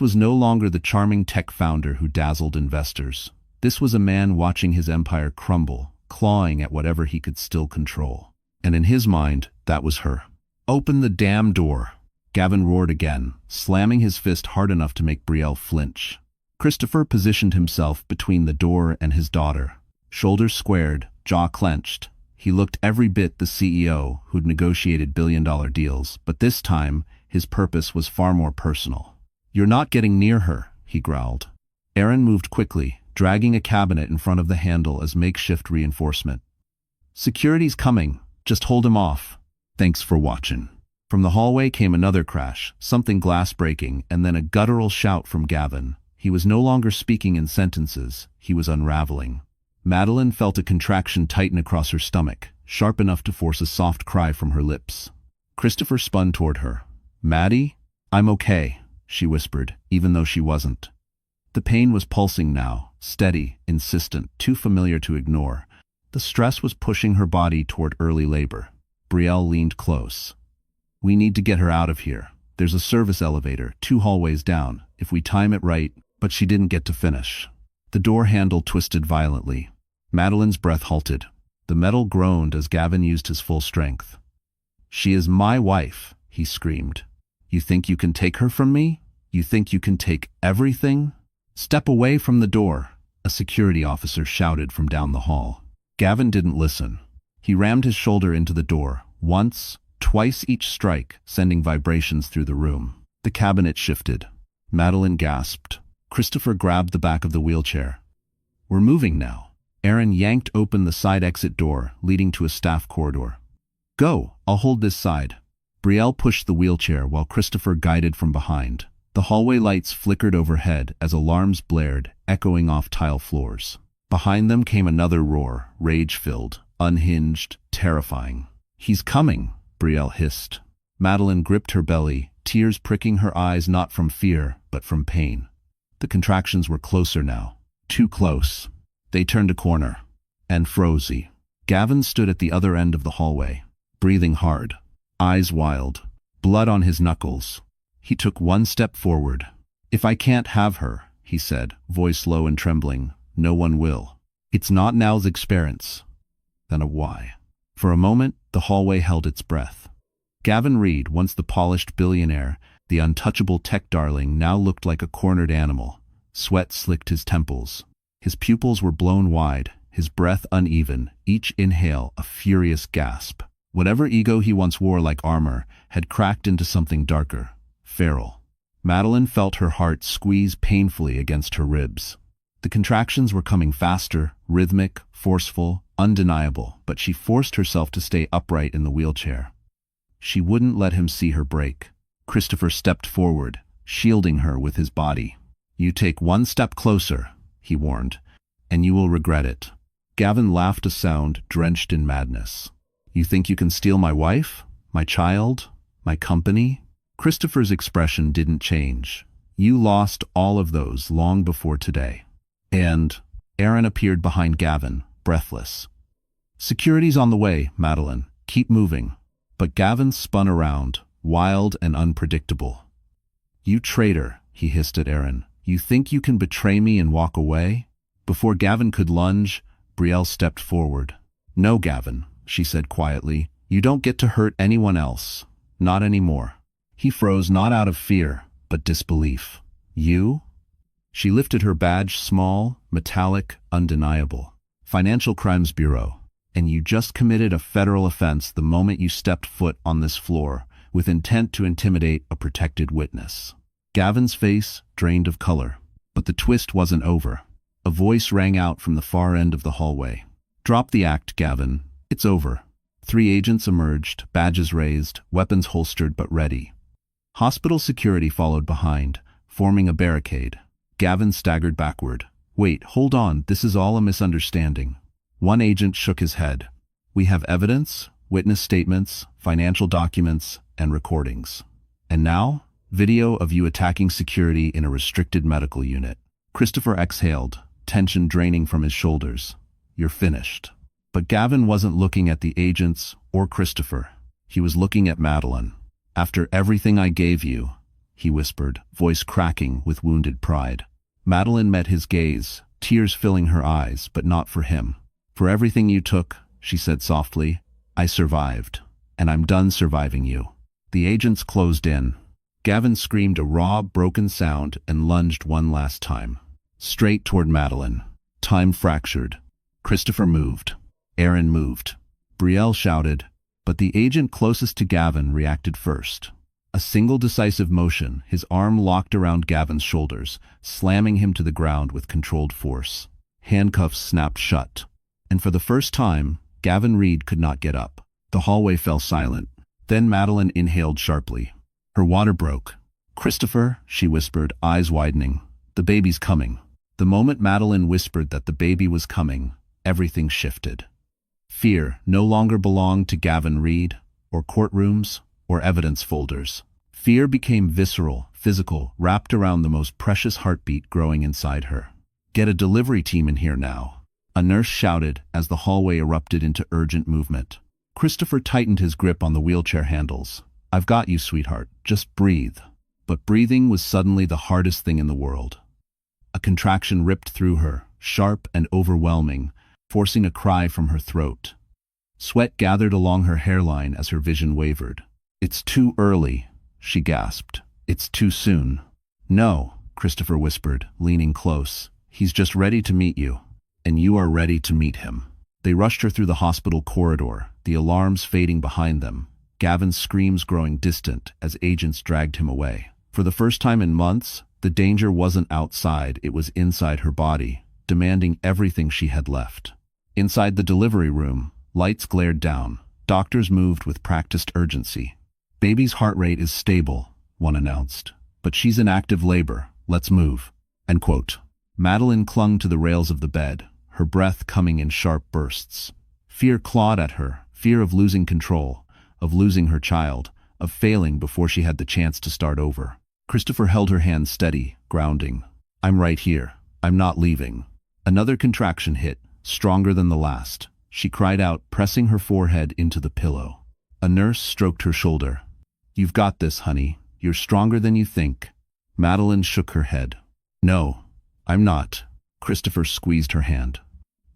was no longer the charming tech founder who dazzled investors. This was a man watching his empire crumble, clawing at whatever he could still control. And in his mind, that was her. Open the damn door. Gavin roared again, slamming his fist hard enough to make Brielle flinch. Christopher positioned himself between the door and his daughter. Shoulders squared, jaw clenched. He looked every bit the CEO who'd negotiated billion-dollar deals, but this time, his purpose was far more personal. You're not getting near her, he growled. Aaron moved quickly, dragging a cabinet in front of the handle as makeshift reinforcement. "Security's coming. Just hold him off." "Thanks for watching." From the hallway came another crash, something glass breaking, and then a guttural shout from Gavin. He was no longer speaking in sentences, he was unraveling. Madeline felt a contraction tighten across her stomach, sharp enough to force a soft cry from her lips. Christopher spun toward her. "Maddie? I'm okay," she whispered, even though she wasn't. The pain was pulsing now, steady, insistent, too familiar to ignore. The stress was pushing her body toward early labor. Brielle leaned close. "We need to get her out of here. There's a service elevator, 2 hallways down, if we time it right." But she didn't get to finish. The door handle twisted violently. Madeline's breath halted. The metal groaned as Gavin used his full strength. "She is my wife," he screamed. "You think you can take her from me? You think you can take everything?" "Step away from the door," a security officer shouted from down the hall. Gavin didn't listen. He rammed his shoulder into the door, once, twice each strike, sending vibrations through the room. The cabinet shifted. Madeline gasped. Christopher grabbed the back of the wheelchair. "We're moving now." Aaron yanked open the side exit door, leading to a staff corridor. "Go, I'll hold this side." Brielle pushed the wheelchair while Christopher guided from behind. The hallway lights flickered overhead as alarms blared, echoing off tile floors. Behind them came another roar, rage-filled, unhinged, terrifying. "He's coming," Brielle hissed. Madeline gripped her belly, tears pricking her eyes not from fear, but from pain. The contractions were closer now. Too close. They turned a corner. And froze. Gavin stood at the other end of the hallway, breathing hard, eyes wild, blood on his knuckles. He took one step forward. "If I can't have her," he said, voice low and trembling, "no one will. It's not now's experience." Then a why. For a moment, the hallway held its breath. Gavin Reed, once the polished billionaire, the untouchable tech darling, now looked like a cornered animal. Sweat slicked his temples. His pupils were blown wide, his breath uneven, each inhale a furious gasp. Whatever ego he once wore like armor had cracked into something darker, feral. Madeline felt her heart squeeze painfully against her ribs. The contractions were coming faster, rhythmic, forceful, undeniable, but she forced herself to stay upright in the wheelchair. She wouldn't let him see her break. Christopher stepped forward, shielding her with his body. "You take one step closer," he warned, "and you will regret it." Gavin laughed, a sound drenched in madness. "You think you can steal my wife? My child? My company?" Christopher's expression didn't change. "You lost all of those long before today." And Aaron appeared behind Gavin, breathless. "Security's on the way, Madeline. Keep moving." But Gavin spun around, wild and unpredictable. "You traitor," he hissed at Aaron. "You think you can betray me and walk away?" Before Gavin could lunge, Brielle stepped forward. "No, Gavin," she said quietly. "You don't get to hurt anyone else. Not anymore." He froze, not out of fear, but disbelief. "You?" She lifted her badge, small, metallic, undeniable. "Financial Crimes Bureau. And you just committed a federal offense the moment you stepped foot on this floor, with intent to intimidate a protected witness." Gavin's face drained of color. But the twist wasn't over. A voice rang out from the far end of the hallway. "Drop the act, Gavin. It's over." 3 agents emerged, badges raised, weapons holstered but ready. Hospital security followed behind, forming a barricade. Gavin staggered backward. "Wait, hold on, this is all a misunderstanding." One agent shook his head. "We have evidence, witness statements, financial documents, and recordings. And now, video of you attacking security in a restricted medical unit." Christopher exhaled, tension draining from his shoulders. "You're finished." But Gavin wasn't looking at the agents or Christopher. He was looking at Madeline. "After everything I gave you," he whispered, voice cracking with wounded pride. Madeline met his gaze, tears filling her eyes, but not for him. "For everything you took," she said softly, "I survived, and I'm done surviving you." The agents closed in. Gavin screamed a raw, broken sound and lunged one last time. Straight toward Madeline. Time fractured. Christopher moved. Aaron moved. Brielle shouted, but the agent closest to Gavin reacted first. A single decisive motion, his arm locked around Gavin's shoulders, slamming him to the ground with controlled force. Handcuffs snapped shut. And for the first time, Gavin Reed could not get up. The hallway fell silent. Then Madeline inhaled sharply. Her water broke. "Christopher," she whispered, eyes widening. "The baby's coming." The moment Madeline whispered that the baby was coming, everything shifted. Fear no longer belonged to Gavin Reed, or courtrooms, or evidence folders. Fear became visceral, physical, wrapped around the most precious heartbeat growing inside her. "Get a delivery team in here now," a nurse shouted as the hallway erupted into urgent movement. Christopher tightened his grip on the wheelchair handles. "I've got you, sweetheart. Just breathe." But breathing was suddenly the hardest thing in the world. A contraction ripped through her, sharp and overwhelming, forcing a cry from her throat. Sweat gathered along her hairline as her vision wavered. "It's too early," she gasped. "It's too soon." "No," Christopher whispered, leaning close. "He's just ready to meet you, and you are ready to meet him." They rushed her through the hospital corridor, the alarms fading behind them, Gavin's screams growing distant as agents dragged him away. For the first time in months, the danger wasn't outside, it was inside her body, demanding everything she had left. Inside the delivery room, lights glared down. Doctors moved with practiced urgency. "Baby's heart rate is stable," one announced. "But she's in active labor. Let's move." End quote. Madeline clung to the rails of the bed, her breath coming in sharp bursts. Fear clawed at her, fear of losing control, of losing her child, of failing before she had the chance to start over. Christopher held her hand steady, grounding. "I'm right here. I'm not leaving." Another contraction hit, stronger than the last. She cried out, pressing her forehead into the pillow. A nurse stroked her shoulder. "You've got this, honey. You're stronger than you think." Madeline shook her head. "No, I'm not." Christopher squeezed her hand.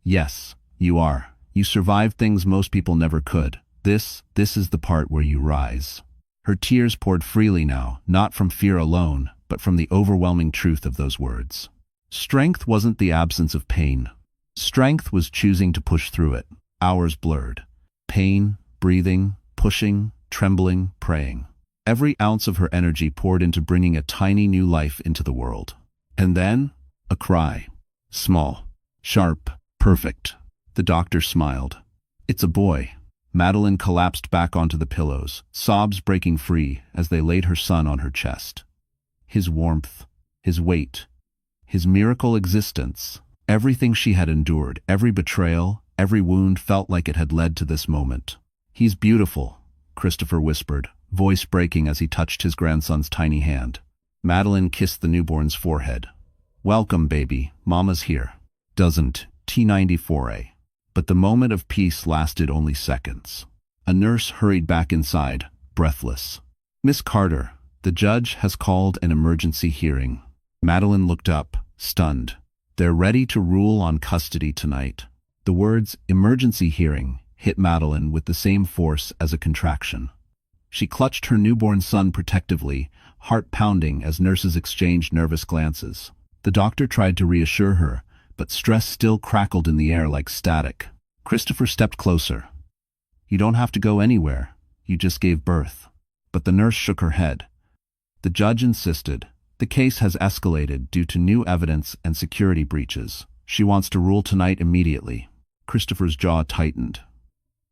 "Yes, you are. You survived things most people never could. This is the part where you rise." Her tears poured freely now, not from fear alone, but from the overwhelming truth of those words. Strength wasn't the absence of pain. Strength was choosing to push through it. Hours blurred. Pain, breathing, pushing, trembling, praying. Every ounce of her energy poured into bringing a tiny new life into the world. And then, a cry. Small, sharp, perfect. The doctor smiled. "It's a boy." Madeline collapsed back onto the pillows, sobs breaking free as they laid her son on her chest. His warmth, his weight, his miracle existence, everything she had endured, every betrayal, every wound felt like it had led to this moment. "He's beautiful," Christopher whispered, voice breaking as he touched his grandson's tiny hand. Madeline kissed the newborn's forehead. "Welcome, baby. Mama's here." Doesn't T94A. But the moment of peace lasted only seconds. A nurse hurried back inside, breathless. "Miss Carter, the judge has called an emergency hearing." Madeline looked up, stunned. "They're ready to rule on custody tonight." The words "emergency hearing" hit Madeline with the same force as a contraction. She clutched her newborn son protectively, heart pounding as nurses exchanged nervous glances. The doctor tried to reassure her, but stress still crackled in the air like static. Christopher stepped closer. "You don't have to go anywhere. You just gave birth." But the nurse shook her head. The judge insisted. "The case has escalated due to new evidence and security breaches. She wants to rule tonight immediately." Christopher's jaw tightened.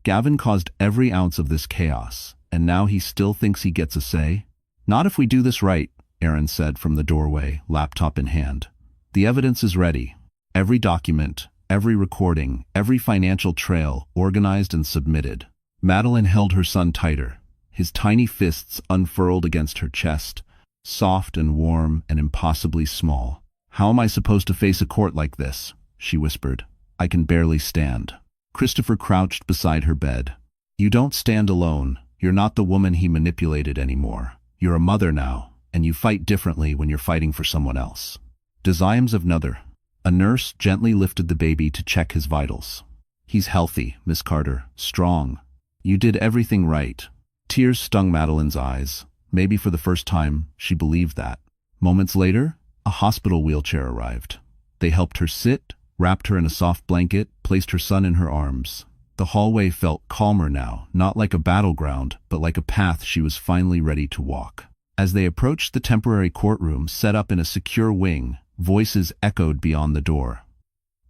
Gavin caused every ounce of this chaos, and now he still thinks he gets a say? "Not if we do this right," Aaron said from the doorway, laptop in hand. "The evidence is ready. Every document, every recording, every financial trail organized and submitted." Madeline held her son tighter, his tiny fists unfurled against her chest, soft and warm and impossibly small. "How am I supposed to face a court like this?" she whispered. "I can barely stand." Christopher crouched beside her bed. "You don't stand alone. You're not the woman he manipulated anymore. You're a mother now, and you fight differently when you're fighting for someone else." Desires of another. A nurse gently lifted the baby to check his vitals. "He's healthy, Miss Carter, strong. You did everything right." Tears stung Madeline's eyes. Maybe for the first time, she believed that. Moments later, a hospital wheelchair arrived. They helped her sit, wrapped her in a soft blanket, placed her son in her arms. The hallway felt calmer now, not like a battleground, but like a path she was finally ready to walk. As they approached the temporary courtroom set up in a secure wing, voices echoed beyond the door.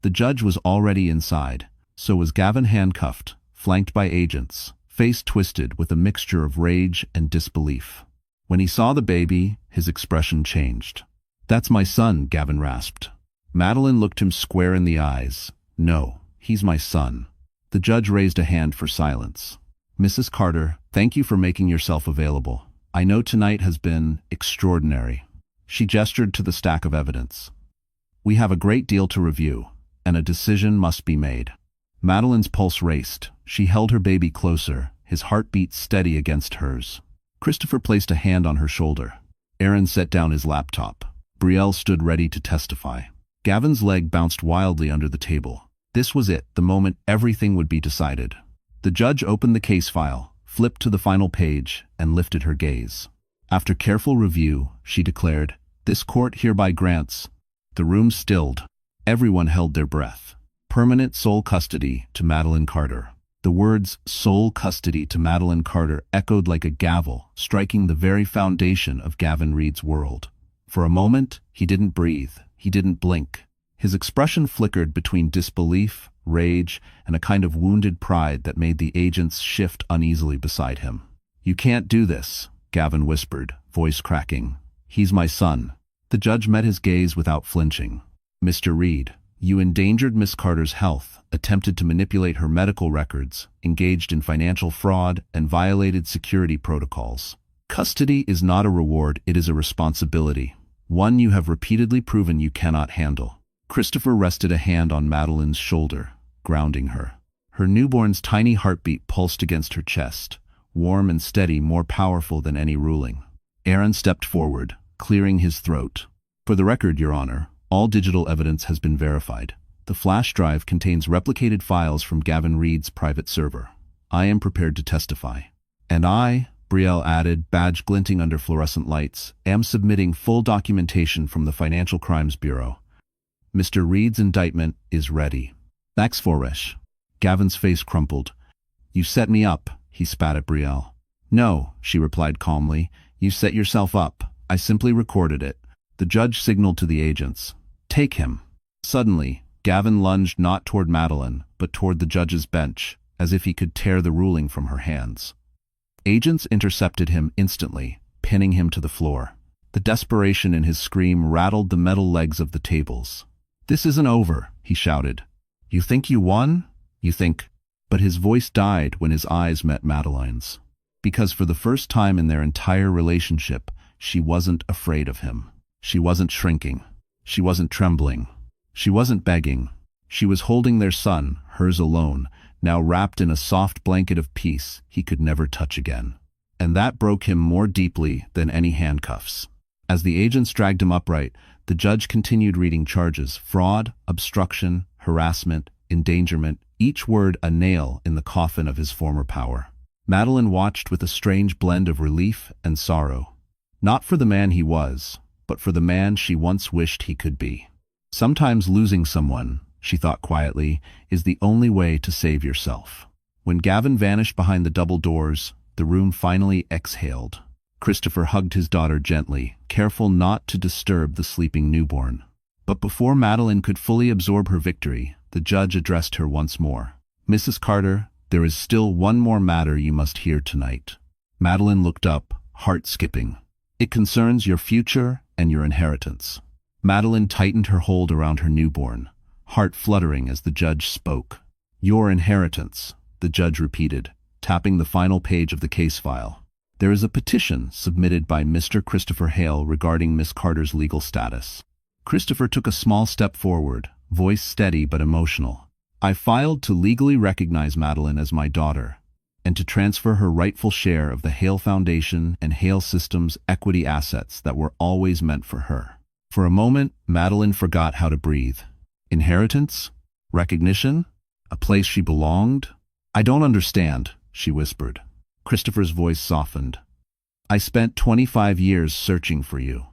The judge was already inside, so was Gavin, handcuffed, flanked by agents, face twisted with a mixture of rage and disbelief. When he saw the baby, his expression changed. "That's my son," Gavin rasped. Madeline looked him square in the eyes. "No, he's my son." The judge raised a hand for silence. "Mrs. Carter, thank you for making yourself available. I know tonight has been extraordinary." She gestured to the stack of evidence. "We have a great deal to review, and a decision must be made." Madeline's pulse raced. She held her baby closer, his heartbeat steady against hers. Christopher placed a hand on her shoulder. Aaron set down his laptop. Brielle stood ready to testify. Gavin's leg bounced wildly under the table. This was it, the moment everything would be decided. The judge opened the case file, flipped to the final page, and lifted her gaze. After careful review, she declared, "This court hereby grants." The room stilled. Everyone held their breath. Permanent sole custody to Madeline Carter. The words "sole custody to Madeline Carter" echoed like a gavel, striking the very foundation of Gavin Reed's world. For a moment, he didn't breathe. He didn't blink. His expression flickered between disbelief, rage, and a kind of wounded pride that made the agents shift uneasily beside him. "You can't do this," Gavin whispered, voice cracking. "He's my son." The judge met his gaze without flinching. "Mr. Reed, you endangered Miss Carter's health, attempted to manipulate her medical records, engaged in financial fraud, and violated security protocols. Custody is not a reward, it is a responsibility. One you have repeatedly proven you cannot handle." Christopher rested a hand on Madeline's shoulder, grounding her. Her newborn's tiny heartbeat pulsed against her chest, warm and steady, more powerful than any ruling. Aaron stepped forward, clearing his throat. "For the record, Your Honor, all digital evidence has been verified. The flash drive contains replicated files from Gavin Reed's private server. I am prepared to testify." "And I," Brielle added, badge glinting under fluorescent lights, "am submitting full documentation from the Financial Crimes Bureau. Mr. Reed's indictment is ready." "Thanks, Foresh." Gavin's face crumpled. "You set me up," he spat at Brielle. "No," she replied calmly. "You set yourself up. I simply recorded it." The judge signaled to the agents. "Take him." Suddenly, Gavin lunged not toward Madeline, but toward the judge's bench, as if he could tear the ruling from her hands. Agents intercepted him instantly, pinning him to the floor. The desperation in his scream rattled the metal legs of the tables. "This isn't over," he shouted. "You think you won? You think—" But his voice died when his eyes met Madeline's. Because for the first time in their entire relationship, she wasn't afraid of him. She wasn't shrinking. She wasn't trembling. She wasn't begging. She was holding their son, hers alone, now wrapped in a soft blanket of peace he could never touch again. And that broke him more deeply than any handcuffs. As the agents dragged him upright, the judge continued reading charges: fraud, obstruction, harassment, endangerment, each word a nail in the coffin of his former power. Madeline watched with a strange blend of relief and sorrow. Not for the man he was, but for the man she once wished he could be. Sometimes losing someone, she thought quietly, is the only way to save yourself. When Gavin vanished behind the double doors, the room finally exhaled. Christopher hugged his daughter gently, careful not to disturb the sleeping newborn. But before Madeline could fully absorb her victory, the judge addressed her once more. "Mrs. Carter, there is still one more matter you must hear tonight." Madeline looked up, heart skipping. "It concerns your future and your inheritance." Madeline tightened her hold around her newborn, heart fluttering as the judge spoke. "Your inheritance," the judge repeated, tapping the final page of the case file. "There is a petition submitted by Mr. Christopher Hale regarding Miss Carter's legal status." Christopher took a small step forward, voice steady but emotional. "I filed to legally recognize Madeline as my daughter, and to transfer her rightful share of the Hale Foundation and Hale Systems equity assets that were always meant for her." For a moment, Madeline forgot how to breathe. Inheritance? Recognition? A place she belonged? "I don't understand," she whispered. Christopher's voice softened. "I spent 25 years searching for you.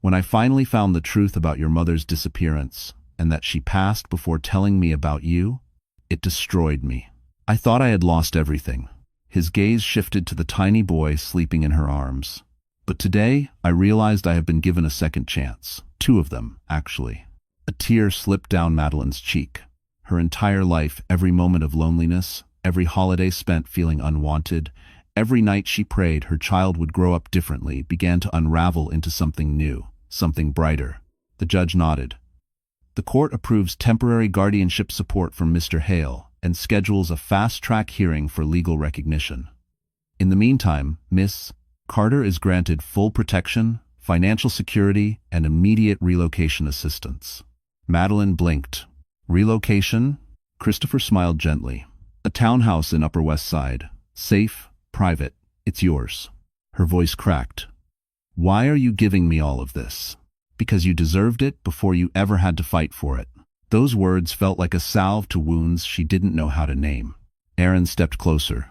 When I finally found the truth about your mother's disappearance, and that she passed before telling me about you, it destroyed me. I thought I had lost everything." His gaze shifted to the tiny boy sleeping in her arms. "But today, I realized I have been given a second chance. 2 of them, actually." A tear slipped down Madeline's cheek. Her entire life, every moment of loneliness, every holiday spent feeling unwanted, every night she prayed her child would grow up differently began to unravel into something new, something brighter. The judge nodded. The court approves temporary guardianship support from Mr. Hale and schedules a fast-track hearing for legal recognition. In the meantime, Miss Carter is granted full protection, financial security, and immediate relocation assistance. Madeline blinked. Relocation? Christopher smiled gently. A townhouse in Upper West Side. Safe, private, it's yours. Her voice cracked. Why are you giving me all of this? Because you deserved it before you ever had to fight for it. Those words felt like a salve to wounds she didn't know how to name. Aaron stepped closer.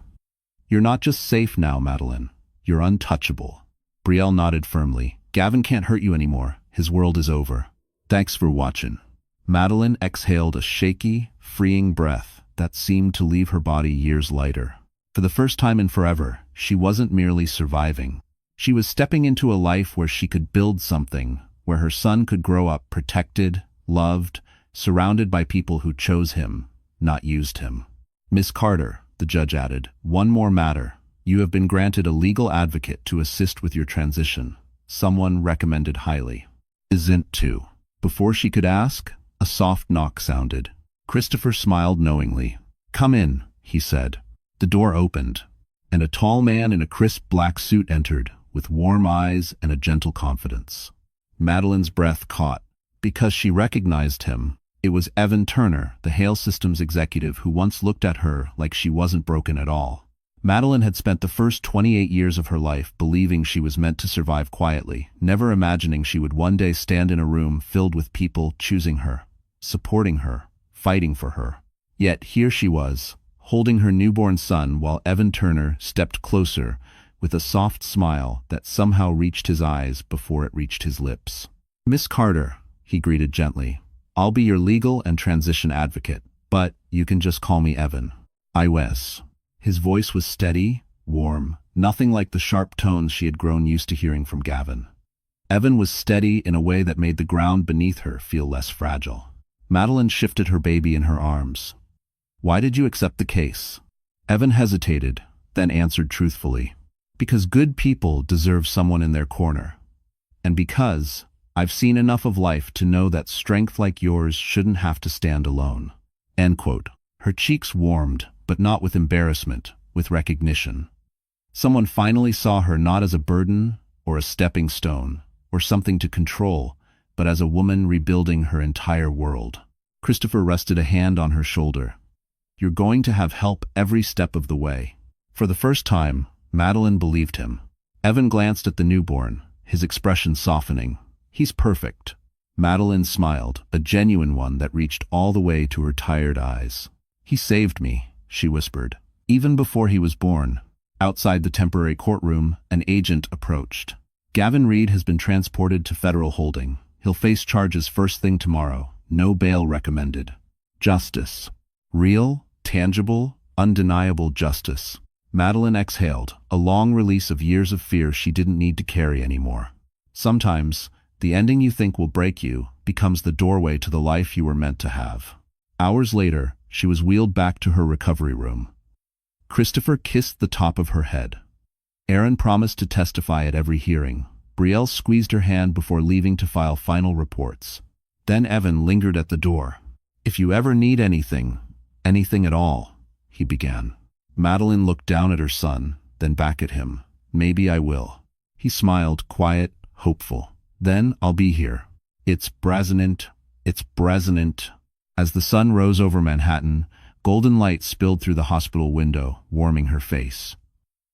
You're not just safe now, Madeline. You're untouchable. Brielle nodded firmly. Gavin can't hurt you anymore. His world is over. Thanks for watching. Madeline exhaled a shaky, freeing breath that seemed to leave her body years lighter. For the first time in forever, she wasn't merely surviving. She was stepping into a life where she could build something, where her son could grow up protected, loved, surrounded by people who chose him, not used him. Miss Carter, the judge added, one more matter. You have been granted a legal advocate to assist with your transition. Someone recommended highly. Isn't too. Before she could ask, a soft knock sounded. Christopher smiled knowingly. Come in, he said. The door opened, and a tall man in a crisp black suit entered, with warm eyes and a gentle confidence. Madeline's breath caught. Because she recognized him, it was Evan Turner, the Hale Systems executive who once looked at her like she wasn't broken at all. Madeline had spent the first 28 years of her life believing she was meant to survive quietly, never imagining she would one day stand in a room filled with people choosing her, supporting her, fighting for her. Yet here she was, holding her newborn son while Evan Turner stepped closer with a soft smile that somehow reached his eyes before it reached his lips. Miss Carter, he greeted gently, I'll be your legal and transition advocate, but you can just call me Evan. I was. His voice was steady, warm, nothing like the sharp tones she had grown used to hearing from Gavin. Evan was steady in a way that made the ground beneath her feel less fragile. Madeline shifted her baby in her arms. Why did you accept the case? Evan hesitated, then answered truthfully. Because good people deserve someone in their corner. And because I've seen enough of life to know that strength like yours shouldn't have to stand alone. End quote. Her cheeks warmed, but not with embarrassment, with recognition. Someone finally saw her not as a burden or a stepping stone or something to control, but as a woman rebuilding her entire world. Christopher rested a hand on her shoulder. You're going to have help every step of the way. For the first time, Madeline believed him. Evan glanced at the newborn, his expression softening. He's perfect. Madeline smiled, a genuine one that reached all the way to her tired eyes. He saved me, she whispered. Even before he was born. Outside the temporary courtroom, an agent approached. Gavin Reed has been transported to federal holding. He'll face charges first thing tomorrow. No bail recommended. Justice. Real, tangible, undeniable justice. Madeline exhaled, a long release of years of fear she didn't need to carry anymore. Sometimes, the ending you think will break you becomes the doorway to the life you were meant to have. Hours later, she was wheeled back to her recovery room. Christopher kissed the top of her head. Aaron promised to testify at every hearing. Brielle squeezed her hand before leaving to file final reports. Then Evan lingered at the door. If you ever need anything at all, he began. Madeline looked down at her son, then back at him. Maybe I will. He smiled, quiet, hopeful. Then I'll be here. It's Brazenant. As the sun rose over Manhattan, golden light spilled through the hospital window, warming her face.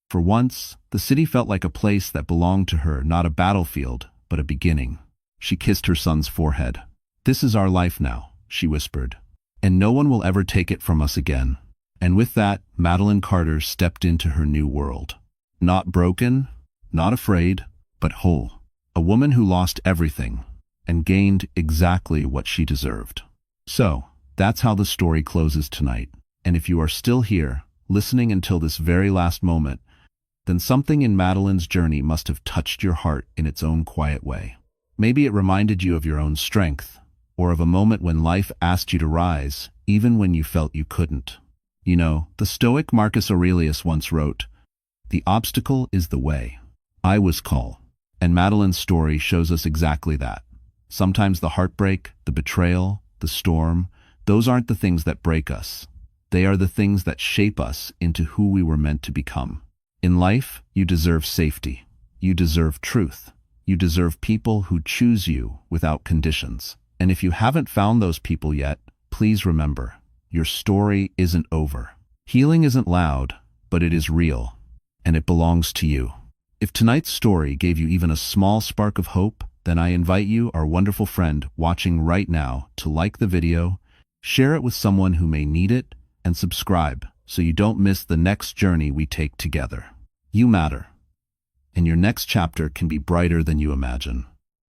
For once, the city felt like a place that belonged to her, not a battlefield, but a beginning. She kissed her son's forehead. This is our life now, she whispered. And no one will ever take it from us again. And with that, Madeline Carter stepped into her new world. Not broken, not afraid, but whole. A woman who lost everything and gained exactly what she deserved. So, that's how the story closes tonight. And if you are still here, listening until this very last moment, then something in Madeline's journey must have touched your heart in its own quiet way. Maybe it reminded you of your own strength, or of a moment when life asked you to rise, even when you felt you couldn't. You know, the Stoic Marcus Aurelius once wrote, "The obstacle is the way." I was call. And Madeline's story shows us exactly that. Sometimes the heartbreak, the betrayal, the storm, those aren't the things that break us. They are the things that shape us into who we were meant to become. In life, you deserve safety. You deserve truth. You deserve people who choose you without conditions. And if you haven't found those people yet, please remember, your story isn't over. Healing isn't loud, but it is real, and it belongs to you. If tonight's story gave you even a small spark of hope, then I invite you, our wonderful friend watching right now, to like the video, share it with someone who may need it, and subscribe so you don't miss the next journey we take together. You matter, and your next chapter can be brighter than you imagine.